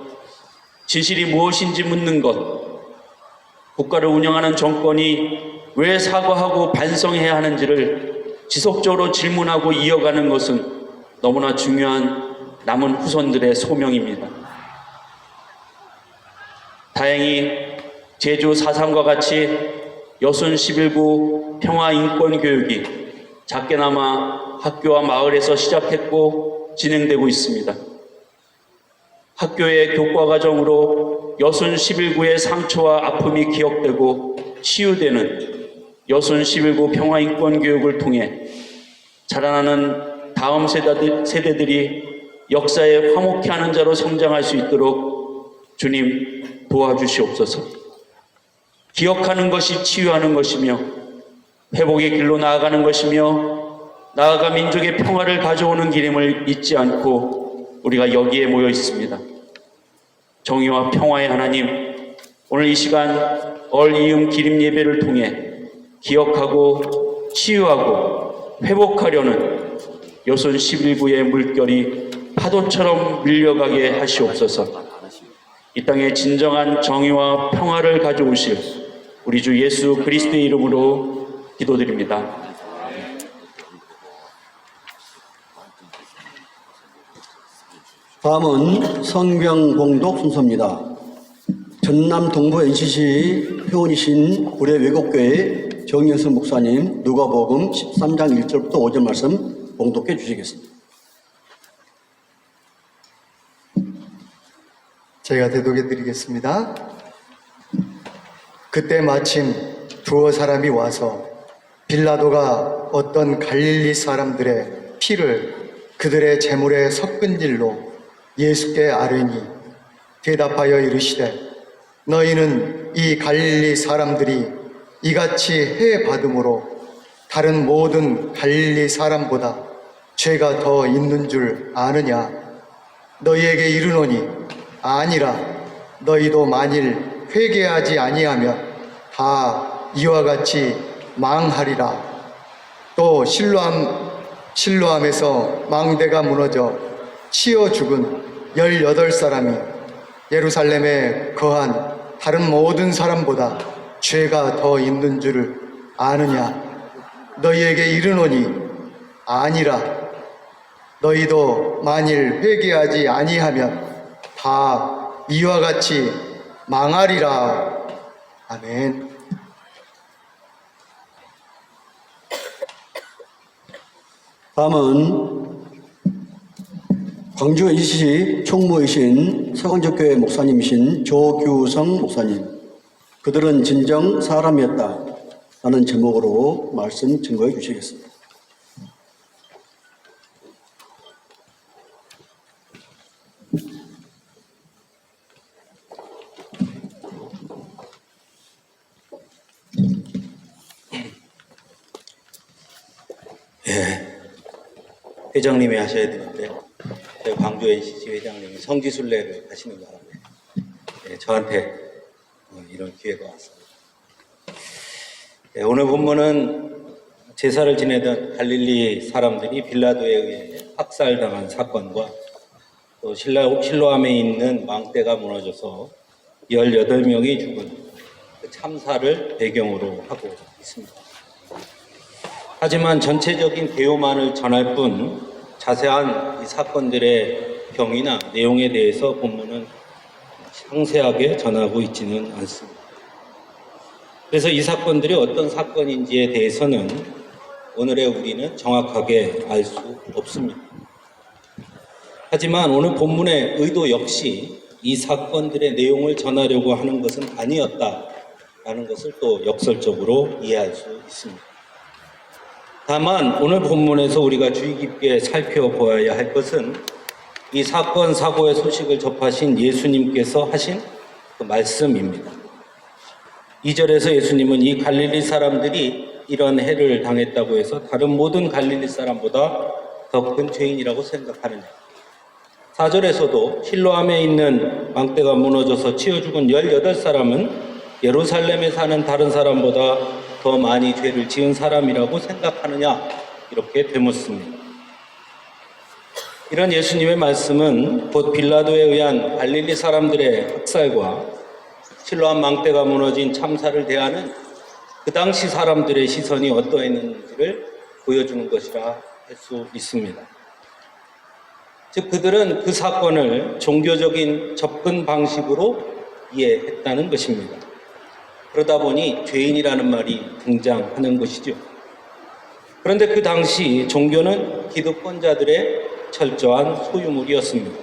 S10: 진실이 무엇인지 묻는 것, 국가를 운영하는 정권이 왜 사과하고 반성해야 하는지를 지속적으로 질문하고 이어가는 것은 너무나 중요한 남은 후손들의 소명입니다. 다행히 제주 4.3과 같이 여순 11구 평화인권교육이 작게나마 학교와 마을에서 시작했고 진행되고 있습니다. 학교의 교과과정으로 여순 11구의 상처와 아픔이 기억되고 치유되는 여순 11구 평화인권교육을 통해 자라나는 다음 세대들이 역사에 화목케 하는 자로 성장할 수 있도록 주님 도와주시옵소서. 기억하는 것이 치유하는 것이며 회복의 길로 나아가는 것이며 나아가 민족의 평화를 가져오는 길임을 잊지 않고 우리가 여기에 모여 있습니다. 정의와 평화의 하나님, 오늘 이 시간 얼이음 기림 예배를 통해 기억하고 치유하고 회복하려는 여순 11구의 물결이 파도처럼 밀려가게 하시옵소서. 이 땅에 진정한 정의와 평화를 가져오실 우리 주 예수 그리스도의 이름으로 기도드립니다.
S9: 다음은 성경 봉독 순서입니다. 전남 동부 NCC 회원이신 구례 외곡교회 정영선 목사님 누가복음 13장 1절부터 5절 말씀 봉독해 주시겠습니다.
S6: 제가 대독해 드리겠습니다. 그때 마침 두어 사람이 와서 빌라도가 어떤 갈릴리 사람들의 피를 그들의 제물에 섞은 일로 예수께 아뢰니 대답하여 이르시되 너희는 이 갈릴리 사람들이 이같이 해 받음으로 다른 모든 갈릴리 사람보다 죄가 더 있는 줄 아느냐? 너희에게 이르노니 아니라 너희도 만일 회개하지 아니하면 다 이와 같이 망하리라. 또 실로암에서 망대가 무너져 치여 죽은 18사람이 예루살렘에 거한 다른 모든 사람보다 죄가 더 있는 줄을 아느냐? 너희에게 이르노니 아니라 너희도 만일 회개하지 아니하면 다 이와 같이 망하리라. 아멘.
S9: 다음은 광주 NCC 총무이신 서강적교회 목사님이신 조규성 목사님, 그들은 진정 사람이었다 라는 제목으로 말씀 증거해 주시겠습니다.
S10: 회장님이 하셔야 되는데 저희 광주 NCC 회장님이 성지순례를 하시는 바람에 저한테 이런 기회가 왔습니다. 오늘 본문은 제사를 지내던 갈릴리 사람들이 빌라도에 의해 학살당한 사건과 또 실로암에 있는 망대가 무너져서 18명이 죽은 그 참사를 배경으로 하고 있습니다. 하지만 전체적인 개요만을 전할 뿐 자세한 이 사건들의 경위나 내용에 대해서 본문은 상세하게 전하고 있지는 않습니다. 그래서 이 사건들이 어떤 사건인지에 대해서는 오늘의 우리는 정확하게 알 수 없습니다. 하지만 오늘 본문의 의도 역시 이 사건들의 내용을 전하려고 하는 것은 아니었다라는 것을 또 역설적으로 이해할 수 있습니다. 다만 오늘 본문에서 우리가 주의 깊게 살펴보아야 할 것은 이 사건 사고의 소식을 접하신 예수님께서 하신 그 말씀입니다. 2절에서 예수님은 이 갈릴리 사람들이 이런 해를 당했다고 해서 다른 모든 갈릴리 사람보다 더 큰 죄인이라고 생각하느냐. 4절에서도 실로암에 있는 망대가 무너져서 치여 죽은 18사람은 예루살렘에 사는 다른 사람보다 더 많이 죄를 지은 사람이라고 생각하느냐, 이렇게 되묻습니다. 이런 예수님의 말씀은 곧 빌라도에 의한 갈릴리 사람들의 학살과 실로암 망대가 무너진 참사를 대하는 그 당시 사람들의 시선이 어떠했는지를 보여주는 것이라 할 수 있습니다. 즉 그들은 그 사건을 종교적인 접근 방식으로 이해했다는 것입니다. 그러다 보니 죄인이라는 말이 등장하는 것이죠. 그런데 그 당시 종교는 기득권자들의 철저한 소유물이었습니다.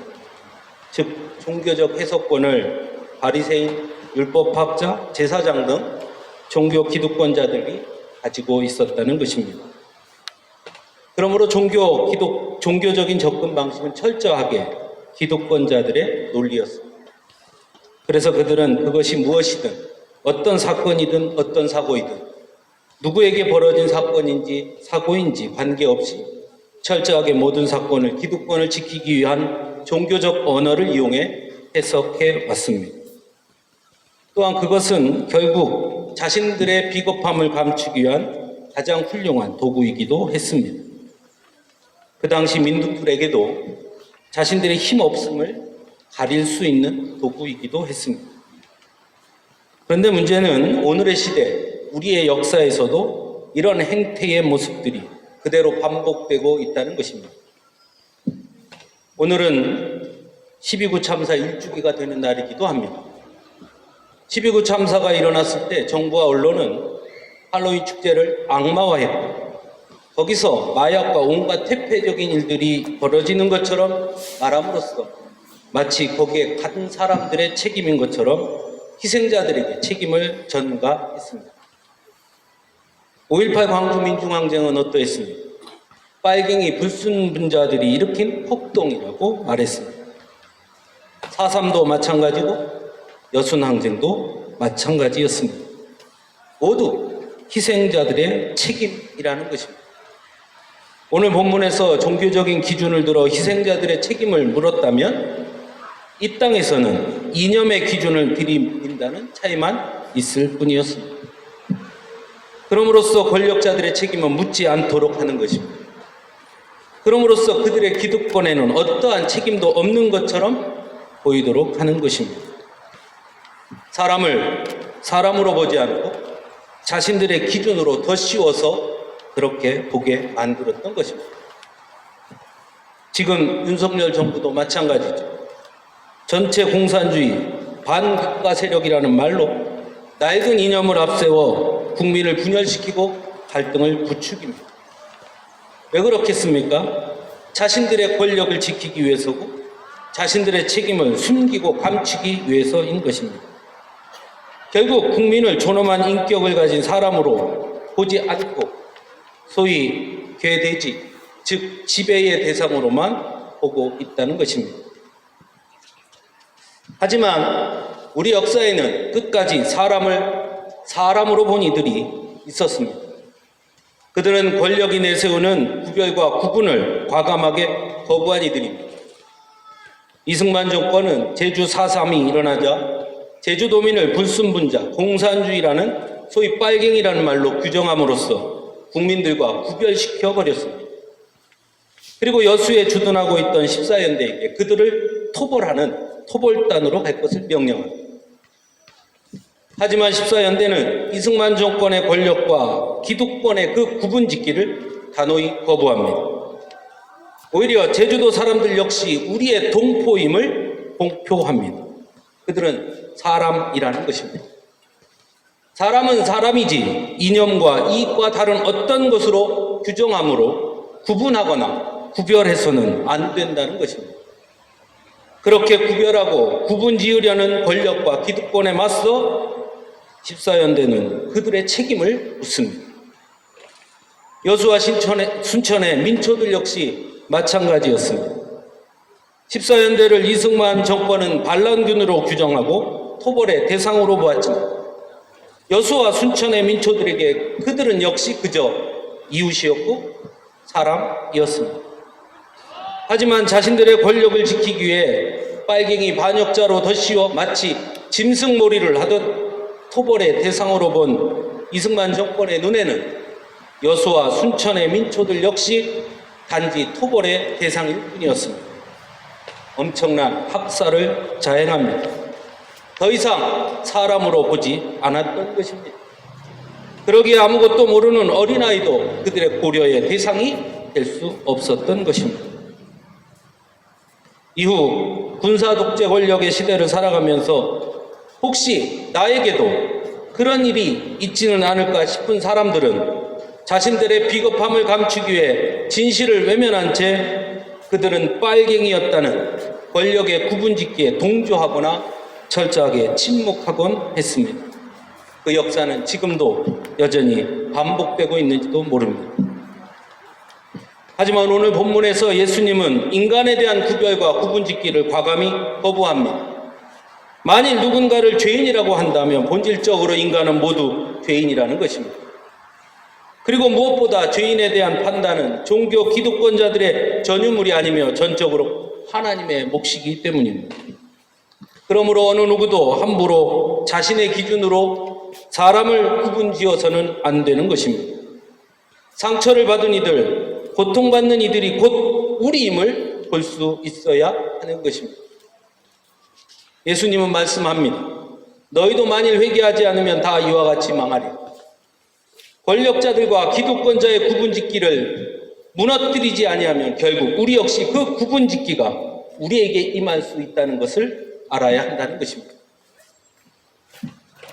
S10: 즉 종교적 해석권을 바리새인, 율법학자, 제사장 등 종교 기득권자들이 가지고 있었다는 것입니다. 그러므로 종교적인 접근 방식은 철저하게 기득권자들의 논리였습니다. 그래서 그들은 그것이 무엇이든 어떤 사건이든 어떤 사고이든 누구에게 벌어진 사건인지 사고인지 관계없이 철저하게 모든 사건을 기득권을 지키기 위한 종교적 언어를 이용해 해석해 왔습니다. 또한 그것은 결국 자신들의 비겁함을 감추기 위한 가장 훌륭한 도구이기도 했습니다. 그 당시 민족들에게도 자신들의 힘없음을 가릴 수 있는 도구이기도 했습니다. 그런데 문제는 오늘의 시대, 우리의 역사에서도 이런 행태의 모습들이 그대로 반복되고 있다는 것입니다. 오늘은 12.9 참사 1주기가 되는 날이기도 합니다. 12.9 참사가 일어났을 때 정부와 언론은 할로윈 축제를 악마화했고 거기서 마약과 온갖 퇴폐적인 일들이 벌어지는 것처럼 말함으로써 마치 거기에 간 사람들의 책임인 것처럼 희생자들에게 책임을 전가했습니다. 5.18 광주민중항쟁은 어떠했습니까? 빨갱이 불순분자들이 일으킨 폭동이라고 말했습니다. 4.3도 마찬가지고 여순항쟁도 마찬가지였습니다. 모두 희생자들의 책임이라는 것입니다. 오늘 본문에서 종교적인 기준을 들어 희생자들의 책임을 물었다면 이 땅에서는 이념의 기준을 들이민다는 차이만 있을 뿐이었습니다. 그럼으로써 권력자들의 책임은 묻지 않도록 하는 것입니다. 그럼으로써 그들의 기득권에는 어떠한 책임도 없는 것처럼 보이도록 하는 것입니다. 사람을 사람으로 보지 않고 자신들의 기준으로 더 씌워서 그렇게 보게 만들었던 것입니다. 지금 윤석열 정부도 마찬가지죠. 전체 공산주의, 반국가 세력이라는 말로 낡은 이념을 앞세워 국민을 분열시키고 갈등을 부추깁니다. 왜 그렇겠습니까? 자신들의 권력을 지키기 위해서고 자신들의 책임을 숨기고 감추기 위해서인 것입니다. 결국 국민을 존엄한 인격을 가진 사람으로 보지 않고 소위 괴돼지, 즉 지배의 대상으로만 보고 있다는 것입니다. 하지만 우리 역사에는 끝까지 사람을 사람으로 본 이들이 있었습니다. 그들은 권력이 내세우는 구별과 구분을 과감하게 거부한 이들입니다. 이승만 정권은 제주 4.3이 일어나자 제주도민을 불순분자, 공산주의라는 소위 빨갱이라는 말로 규정함으로써 국민들과 구별시켜 버렸습니다. 그리고 여수에 주둔하고 있던 14연대에게 그들을 토벌하는 토벌단으로 갈 것을 명령합니다. 하지만 14연대는 이승만 정권의 권력과 기득권의 그 구분짓기를 단호히 거부합니다. 오히려 제주도 사람들 역시 우리의 동포임을 공표합니다. 그들은 사람이라는 것입니다. 사람은 사람이지 이념과 이익과 다른 어떤 것으로 규정함으로 구분하거나 구별해서는 안 된다는 것입니다. 그렇게 구별하고 구분 지으려는 권력과 기득권에 맞서 14연대는 그들의 책임을 묻습니다. 여수와 순천의 민초들 역시 마찬가지였습니다. 14연대를 이승만 정권은 반란군으로 규정하고 토벌의 대상으로 보았지만 여수와 순천의 민초들에게 그들은 역시 그저 이웃이었고 사람이었습니다. 하지만 자신들의 권력을 지키기 위해 빨갱이 반역자로 덧씌워 마치 짐승몰이를 하듯 토벌의 대상으로 본 이승만 정권의 눈에는 여수와 순천의 민초들 역시 단지 토벌의 대상일 뿐이었습니다. 엄청난 학살을 자행합니다. 더 이상 사람으로 보지 않았던 것입니다. 그러기에 아무것도 모르는 어린아이도 그들의 고려의 대상이 될 수 없었던 것입니다. 이후 군사독재 권력의 시대를 살아가면서 혹시 나에게도 그런 일이 있지는 않을까 싶은 사람들은 자신들의 비겁함을 감추기 위해 진실을 외면한 채 그들은 빨갱이였다는 권력의 구분짓기에 동조하거나 철저하게 침묵하곤 했습니다. 그 역사는 지금도 여전히 반복되고 있는지도 모릅니다. 하지만 오늘 본문에서 예수님은 인간에 대한 구별과 구분짓기를 과감히 거부합니다. 만일 누군가를 죄인이라고 한다면 본질적으로 인간은 모두 죄인이라는 것입니다. 그리고 무엇보다 죄인에 대한 판단은 종교 기득권자들의 전유물이 아니며 전적으로 하나님의 몫이기 때문입니다. 그러므로 어느 누구도 함부로 자신의 기준으로 사람을 구분지어서는 안 되는 것입니다. 상처를 받은 이들, 고통받는 이들이 곧 우리임을 볼 수 있어야 하는 것입니다. 예수님은 말씀합니다. 너희도 만일 회개하지 않으면 다 이와 같이 망하리라. 권력자들과 기득권자의 구분짓기를 무너뜨리지 아니하면 결국 우리 역시 그 구분짓기가 우리에게 임할 수 있다는 것을 알아야 한다는 것입니다.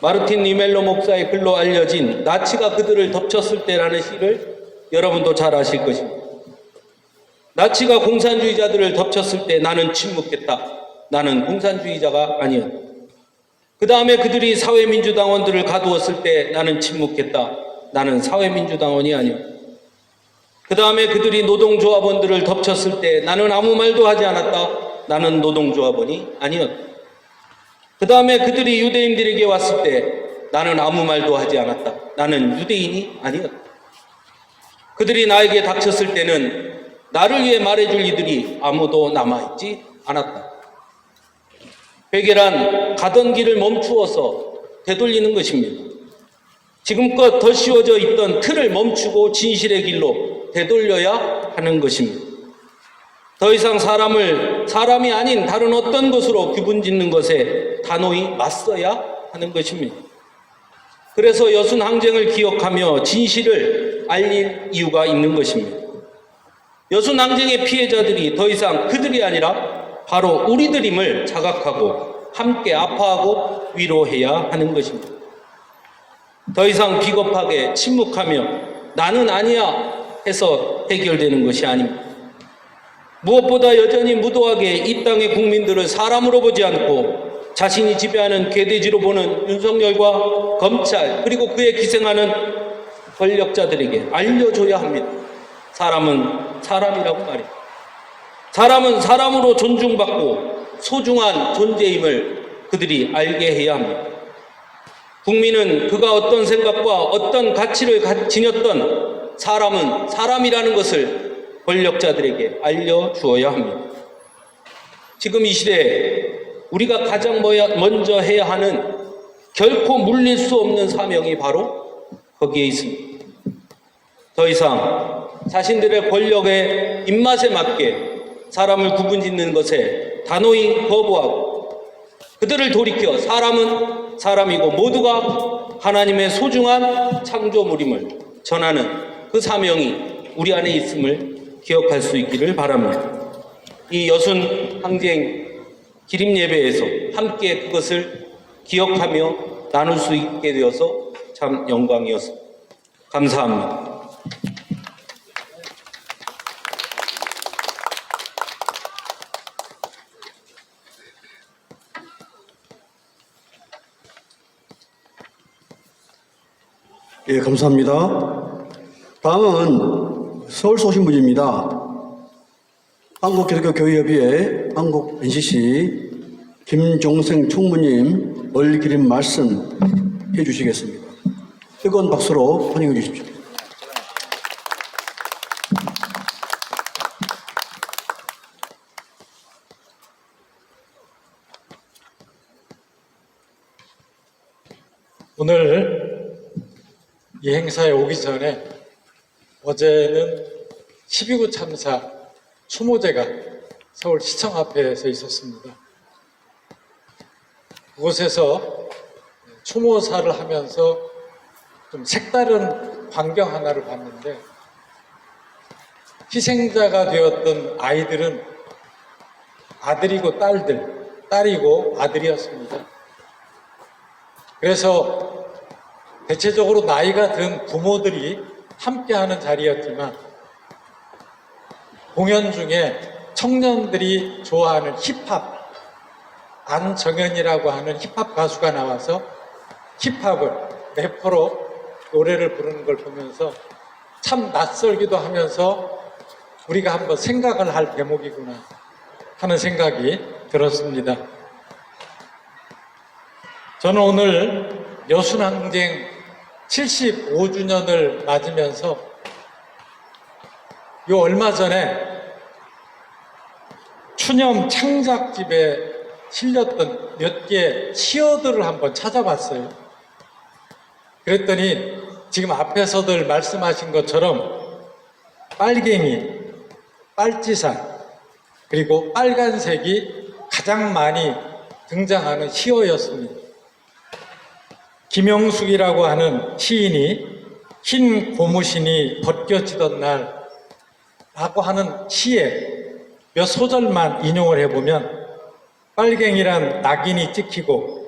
S10: 마르틴 니멜로 목사의 글로 알려진 나치가 그들을 덮쳤을 때라는 시를 여러분도 잘 아실 것입니다. 나치가 공산주의자들을 덮쳤을 때 나는 침묵했다. 나는 공산주의자가 아니었다. 그 다음에 그들이 사회민주당원들을 가두었을 때 나는 침묵했다. 나는 사회민주당원이 아니었다. 그 다음에 그들이 노동조합원들을 덮쳤을 때 나는 아무 말도 하지 않았다. 나는 노동조합원이 아니었다. 그 다음에 그들이 유대인들에게 왔을 때 나는 아무 말도 하지 않았다. 나는 유대인이 아니었다. 그들이 나에게 닥쳤을 때는 나를 위해 말해줄 이들이 아무도 남아있지 않았다. 회개란 가던 길을 멈추어서 되돌리는 것입니다. 지금껏 덧씌워져 있던 틀을 멈추고 진실의 길로 되돌려야 하는 것입니다. 더 이상 사람을 사람이 아닌 다른 어떤 것으로 구분짓는 것에 단호히 맞서야 하는 것입니다. 그래서 여순 항쟁을 기억하며 진실을 알릴 이유가 있는 것입니다. 여순 항쟁의 피해자들이 더 이상 그들이 아니라 바로 우리들임을 자각하고 함께 아파하고 위로해야 하는 것입니다. 더 이상 비겁하게 침묵하며 나는 아니야 해서 해결되는 것이 아닙니다. 무엇보다 여전히 무도하게 이 땅의 국민들을 사람으로 보지 않고 자신이 지배하는 개돼지로 보는 윤석열과 검찰 그리고 그에 기생하는 권력자들에게 알려줘야 합니다. 사람은 사람이라고 말입니다. 사람은 사람으로 존중받고 소중한 존재임을 그들이 알게 해야 합니다. 국민은 그가 어떤 생각과 어떤 가치를 지녔던 사람은 사람이라는 것을 권력자들에게 알려주어야 합니다. 지금 이 시대에 우리가 가장 먼저 해야 하는 결코 물릴 수 없는 사명이 바로 거기에 있습니다. 더 이상 자신들의 권력의 입맛에 맞게 사람을 구분짓는 것에 단호히 거부하고 그들을 돌이켜 사람은 사람이고 모두가 하나님의 소중한 창조물임을 전하는 그 사명이 우리 안에 있음을 기억할 수 있기를 바랍니다. 이 여순 항쟁 기림 예배에서 함께 그것을 기억하며 나눌 수 있게 되어서 참 영광이었습니다. 감사합니다.
S9: 예, 감사합니다. 다음은 서울서 오신 분입니다. 한국기독교교회협의회 한국 NCC 김종생 총무님 얼기림 말씀 해주시겠습니다. 뜨거운 박수로 환영해 주십시오.
S11: 오늘 이 행사에 오기 전에 어제는 12구 참사 추모제가 서울시청 앞에서 있었습니다. 그곳에서 추모사를 하면서 좀 색다른 광경 하나를 봤는데 희생자가 되었던 아이들은 아들이고 딸이고 아들이었습니다. 그래서 대체적으로 나이가 든 부모들이 함께하는 자리였지만 공연 중에 청년들이 좋아하는 힙합, 안정현이라고 하는 힙합 가수가 나와서 힙합을 래퍼로 노래를 부르는 걸 보면서 참 낯설기도 하면서 우리가 한번 생각을 할 대목이구나 하는 생각이 들었습니다. 저는 오늘 여순항쟁 75주년을 맞으면서 요 얼마 전에 추념 창작집에 실렸던 몇 개의 시어들을 한번 찾아봤어요. 그랬더니 지금 앞에서들 말씀하신 것처럼 빨갱이, 빨치산, 그리고 빨간색이 가장 많이 등장하는 시어였습니다. 김영숙이라고 하는 시인이 흰 고무신이 벗겨지던 날 라고 하는 시에 몇 소절만 인용을 해보면 빨갱이란 낙인이 찍히고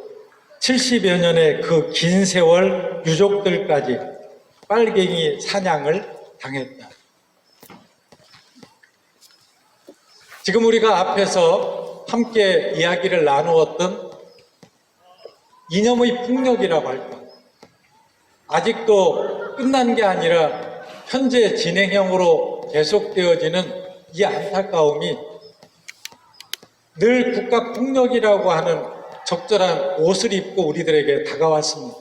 S11: 70여 년의 그 긴 세월 유족들까지 빨갱이 사냥을 당했다. 지금 우리가 앞에서 함께 이야기를 나누었던 이념의 폭력이라고 할까? 아직도 끝난 게 아니라 현재 진행형으로 계속되어지는 이 안타까움이 늘 국가 폭력이라고 하는 적절한 옷을 입고 우리들에게 다가왔습니다.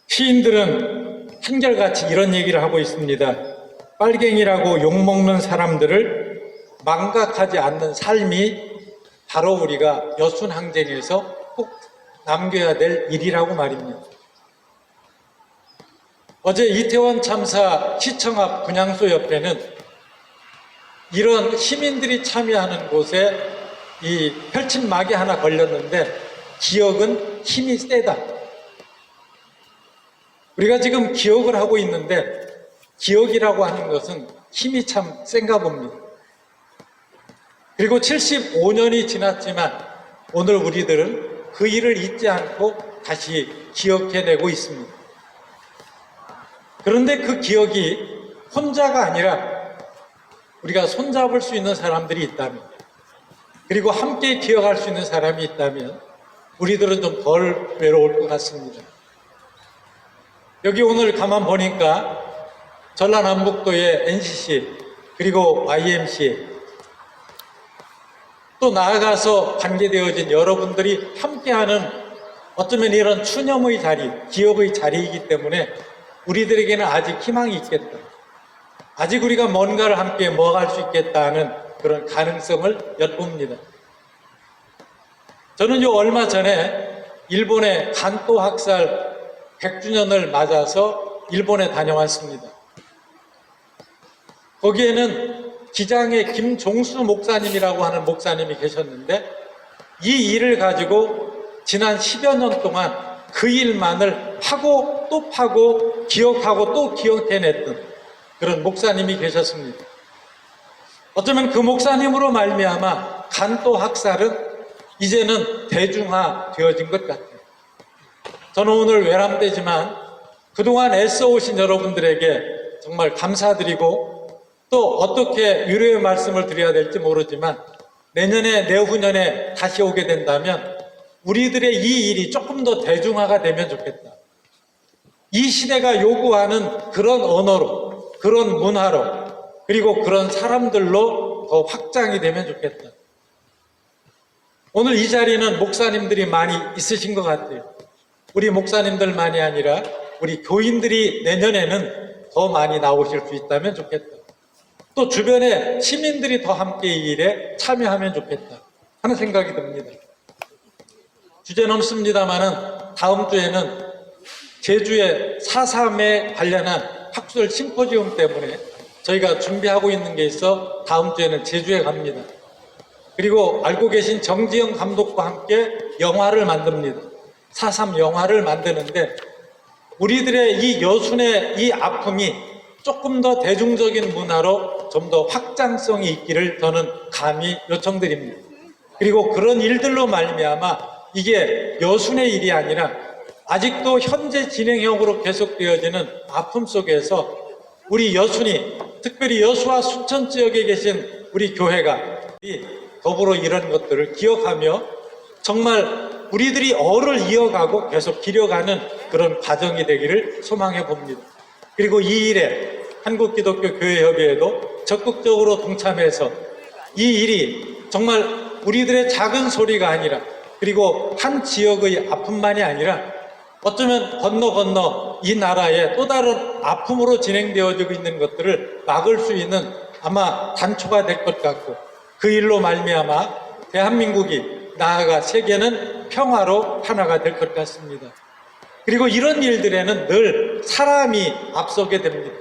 S11: 시인들은 한결같이 이런 얘기를 하고 있습니다. 빨갱이라고 욕먹는 사람들을 망각하지 않는 삶이 바로 우리가 여순항쟁에서 꼭 남겨야 될 일이라고 말입니다. 어제 이태원 참사 시청 앞 분향소 옆에는 이런 시민들이 참여하는 곳에 이 펼침막이 하나 걸렸는데 기억은 힘이 세다. 우리가 지금 기억을 하고 있는데 기억이라고 하는 것은 힘이 참 센가 봅니다. 그리고 75년이 지났지만 오늘 우리들은 그 일을 잊지 않고 다시 기억해내고 있습니다. 그런데 그 기억이 혼자가 아니라 우리가 손잡을 수 있는 사람들이 있다면, 그리고 함께 기억할 수 있는 사람이 있다면 우리들은 좀 덜 외로울 것 같습니다. 여기 오늘 가만 보니까 전라남북도의 NCC 그리고 YMCA 또 나아가서 관계되어진 여러분들이 함께하는 어쩌면 이런 추념의 자리, 기억의 자리이기 때문에 우리들에게는 아직 희망이 있겠다. 아직 우리가 뭔가를 함께 모아갈 수 있겠다는 그런 가능성을 엿봅니다. 저는 얼마 전에 일본의 간또 학살 100주년을 맞아서 일본에 다녀왔습니다. 거기에는 기장의 김종수 목사님이라고 하는 목사님이 계셨는데 이 일을 가지고 지난 10여 년 동안 그 일만을 파고 또 파고 기억하고 또 기억해냈던 그런 목사님이 계셨습니다. 어쩌면 그 목사님으로 말미암아 간또 학살은 이제는 대중화되어진 것 같아요. 저는 오늘 외람되지만 그동안 애써오신 여러분들에게 정말 감사드리고 또 어떻게 위로의 말씀을 드려야 될지 모르지만 내년에 내후년에 다시 오게 된다면 우리들의 이 일이 조금 더 대중화가 되면 좋겠다. 이 시대가 요구하는 그런 언어로, 그런 문화로, 그리고 그런 사람들로 더 확장이 되면 좋겠다. 오늘 이 자리는 목사님들이 많이 있으신 것 같아요. 우리 목사님들만이 아니라 우리 교인들이 내년에는 더 많이 나오실 수 있다면 좋겠다. 또 주변에 시민들이 더 함께 이 일에 참여하면 좋겠다 하는 생각이 듭니다. 주제 넘습니다마는 다음 주에는 제주의 4.3에 관련한 학술 심포지움 때문에 저희가 준비하고 있는 게 있어 다음 주에는 제주에 갑니다. 그리고 알고 계신 정지영 감독과 함께 영화를 만듭니다. 4.3 영화를 만드는데 우리들의 이 여순의 이 아픔이 조금 더 대중적인 문화로 좀 더 확장성이 있기를 저는 감히 요청드립니다. 그리고 그런 일들로 말미암아 이게 여순의 일이 아니라 아직도 현재 진행형으로 계속되어지는 아픔 속에서 우리 여순이, 특별히 여수와 순천 지역에 계신 우리 교회가 더불어 이런 것들을 기억하며 정말 우리들이 어를 이어가고 계속 기려가는 그런 과정이 되기를 소망해 봅니다. 그리고 이 일에 한국기독교교회협의회도 적극적으로 동참해서 이 일이 정말 우리들의 작은 소리가 아니라 그리고 한 지역의 아픔만이 아니라 어쩌면 건너 이 나라의 또 다른 아픔으로 진행되어지고 있는 것들을 막을 수 있는 아마 단초가 될 것 같고 그 일로 말미암아 대한민국이 나아가 세계는 평화로 하나가 될 것 같습니다. 그리고 이런 일들에는 늘 사람이 앞서게 됩니다.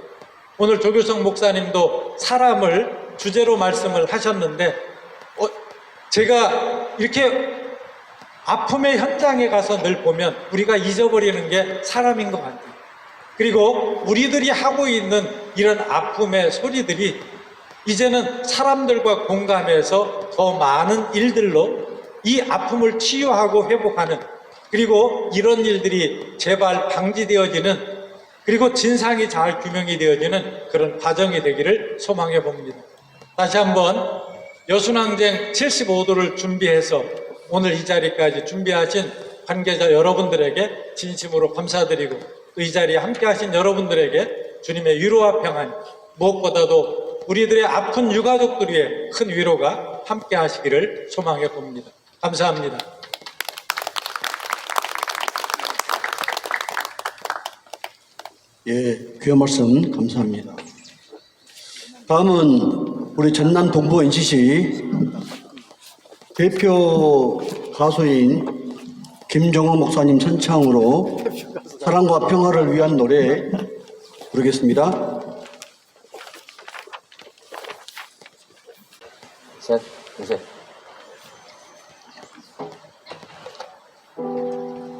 S11: 오늘 조규성 목사님도 사람을 주제로 말씀을 하셨는데 제가 이렇게 아픔의 현장에 가서 늘 보면 우리가 잊어버리는 게 사람인 것 같아요. 그리고 우리들이 하고 있는 이런 아픔의 소리들이 이제는 사람들과 공감해서 더 많은 일들로 이 아픔을 치유하고 회복하는 그리고 이런 일들이 제발 방지되어지는 그리고 진상이 잘 규명이 되어지는 그런 과정이 되기를 소망해 봅니다. 다시 한번 여순항쟁 75도를 준비해서 오늘 이 자리까지 준비하신 관계자 여러분들에게 진심으로 감사드리고 또 이 자리에 함께 하신 여러분들에게 주님의 위로와 평안 무엇보다도 우리들의 아픈 유가족들 위해 큰 위로가 함께 하시기를 소망해 봅니다. 감사합니다.
S9: 예, 귀한 말씀 감사합니다. 다음은 우리 전남 동부 NCC 대표 가수인 김정호 목사님 선창으로 사랑과 평화를 위한 노래 부르겠습니다.
S12: 셋, 둘,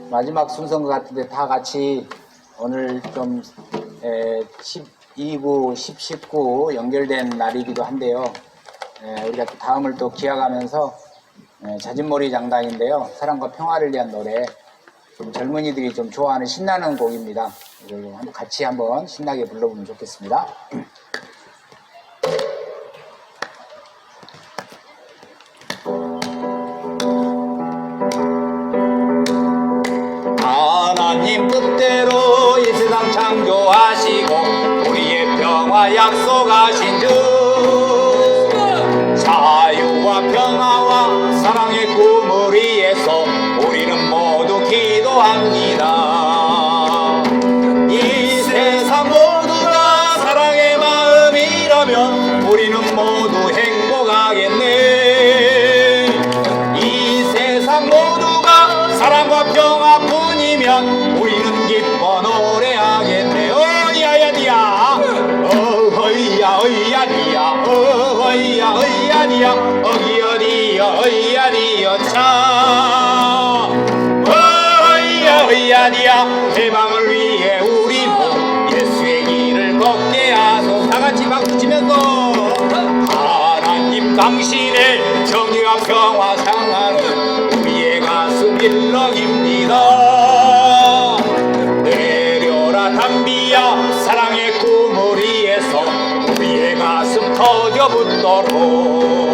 S12: 마지막 순서인 것 같은데 다 같이 오늘 좀 12구, 19 연결된 날이기도 한데요. 우리가 또 다음을 또 기약하면서 자진몰이 장단인데요. 사랑과 평화를 위한 노래 좀 젊은이들이 좀 좋아하는 신나는 곡입니다. 이걸 같이 한번 신나게 불러보면 좋겠습니다.
S5: 하나님 뜻대로 이 세상 창조하시고 우리의 평화 약속하신 주 자유와 평화와 사랑의 꿈을 위해서 우리는 모두 기도합니다. 이 세상 당신의 정의와 평화 상하는 우리의 가슴 일렁입니다. 내려라 담비야 사랑의 꿈을 위해서 우리의 가슴 터져 붙도록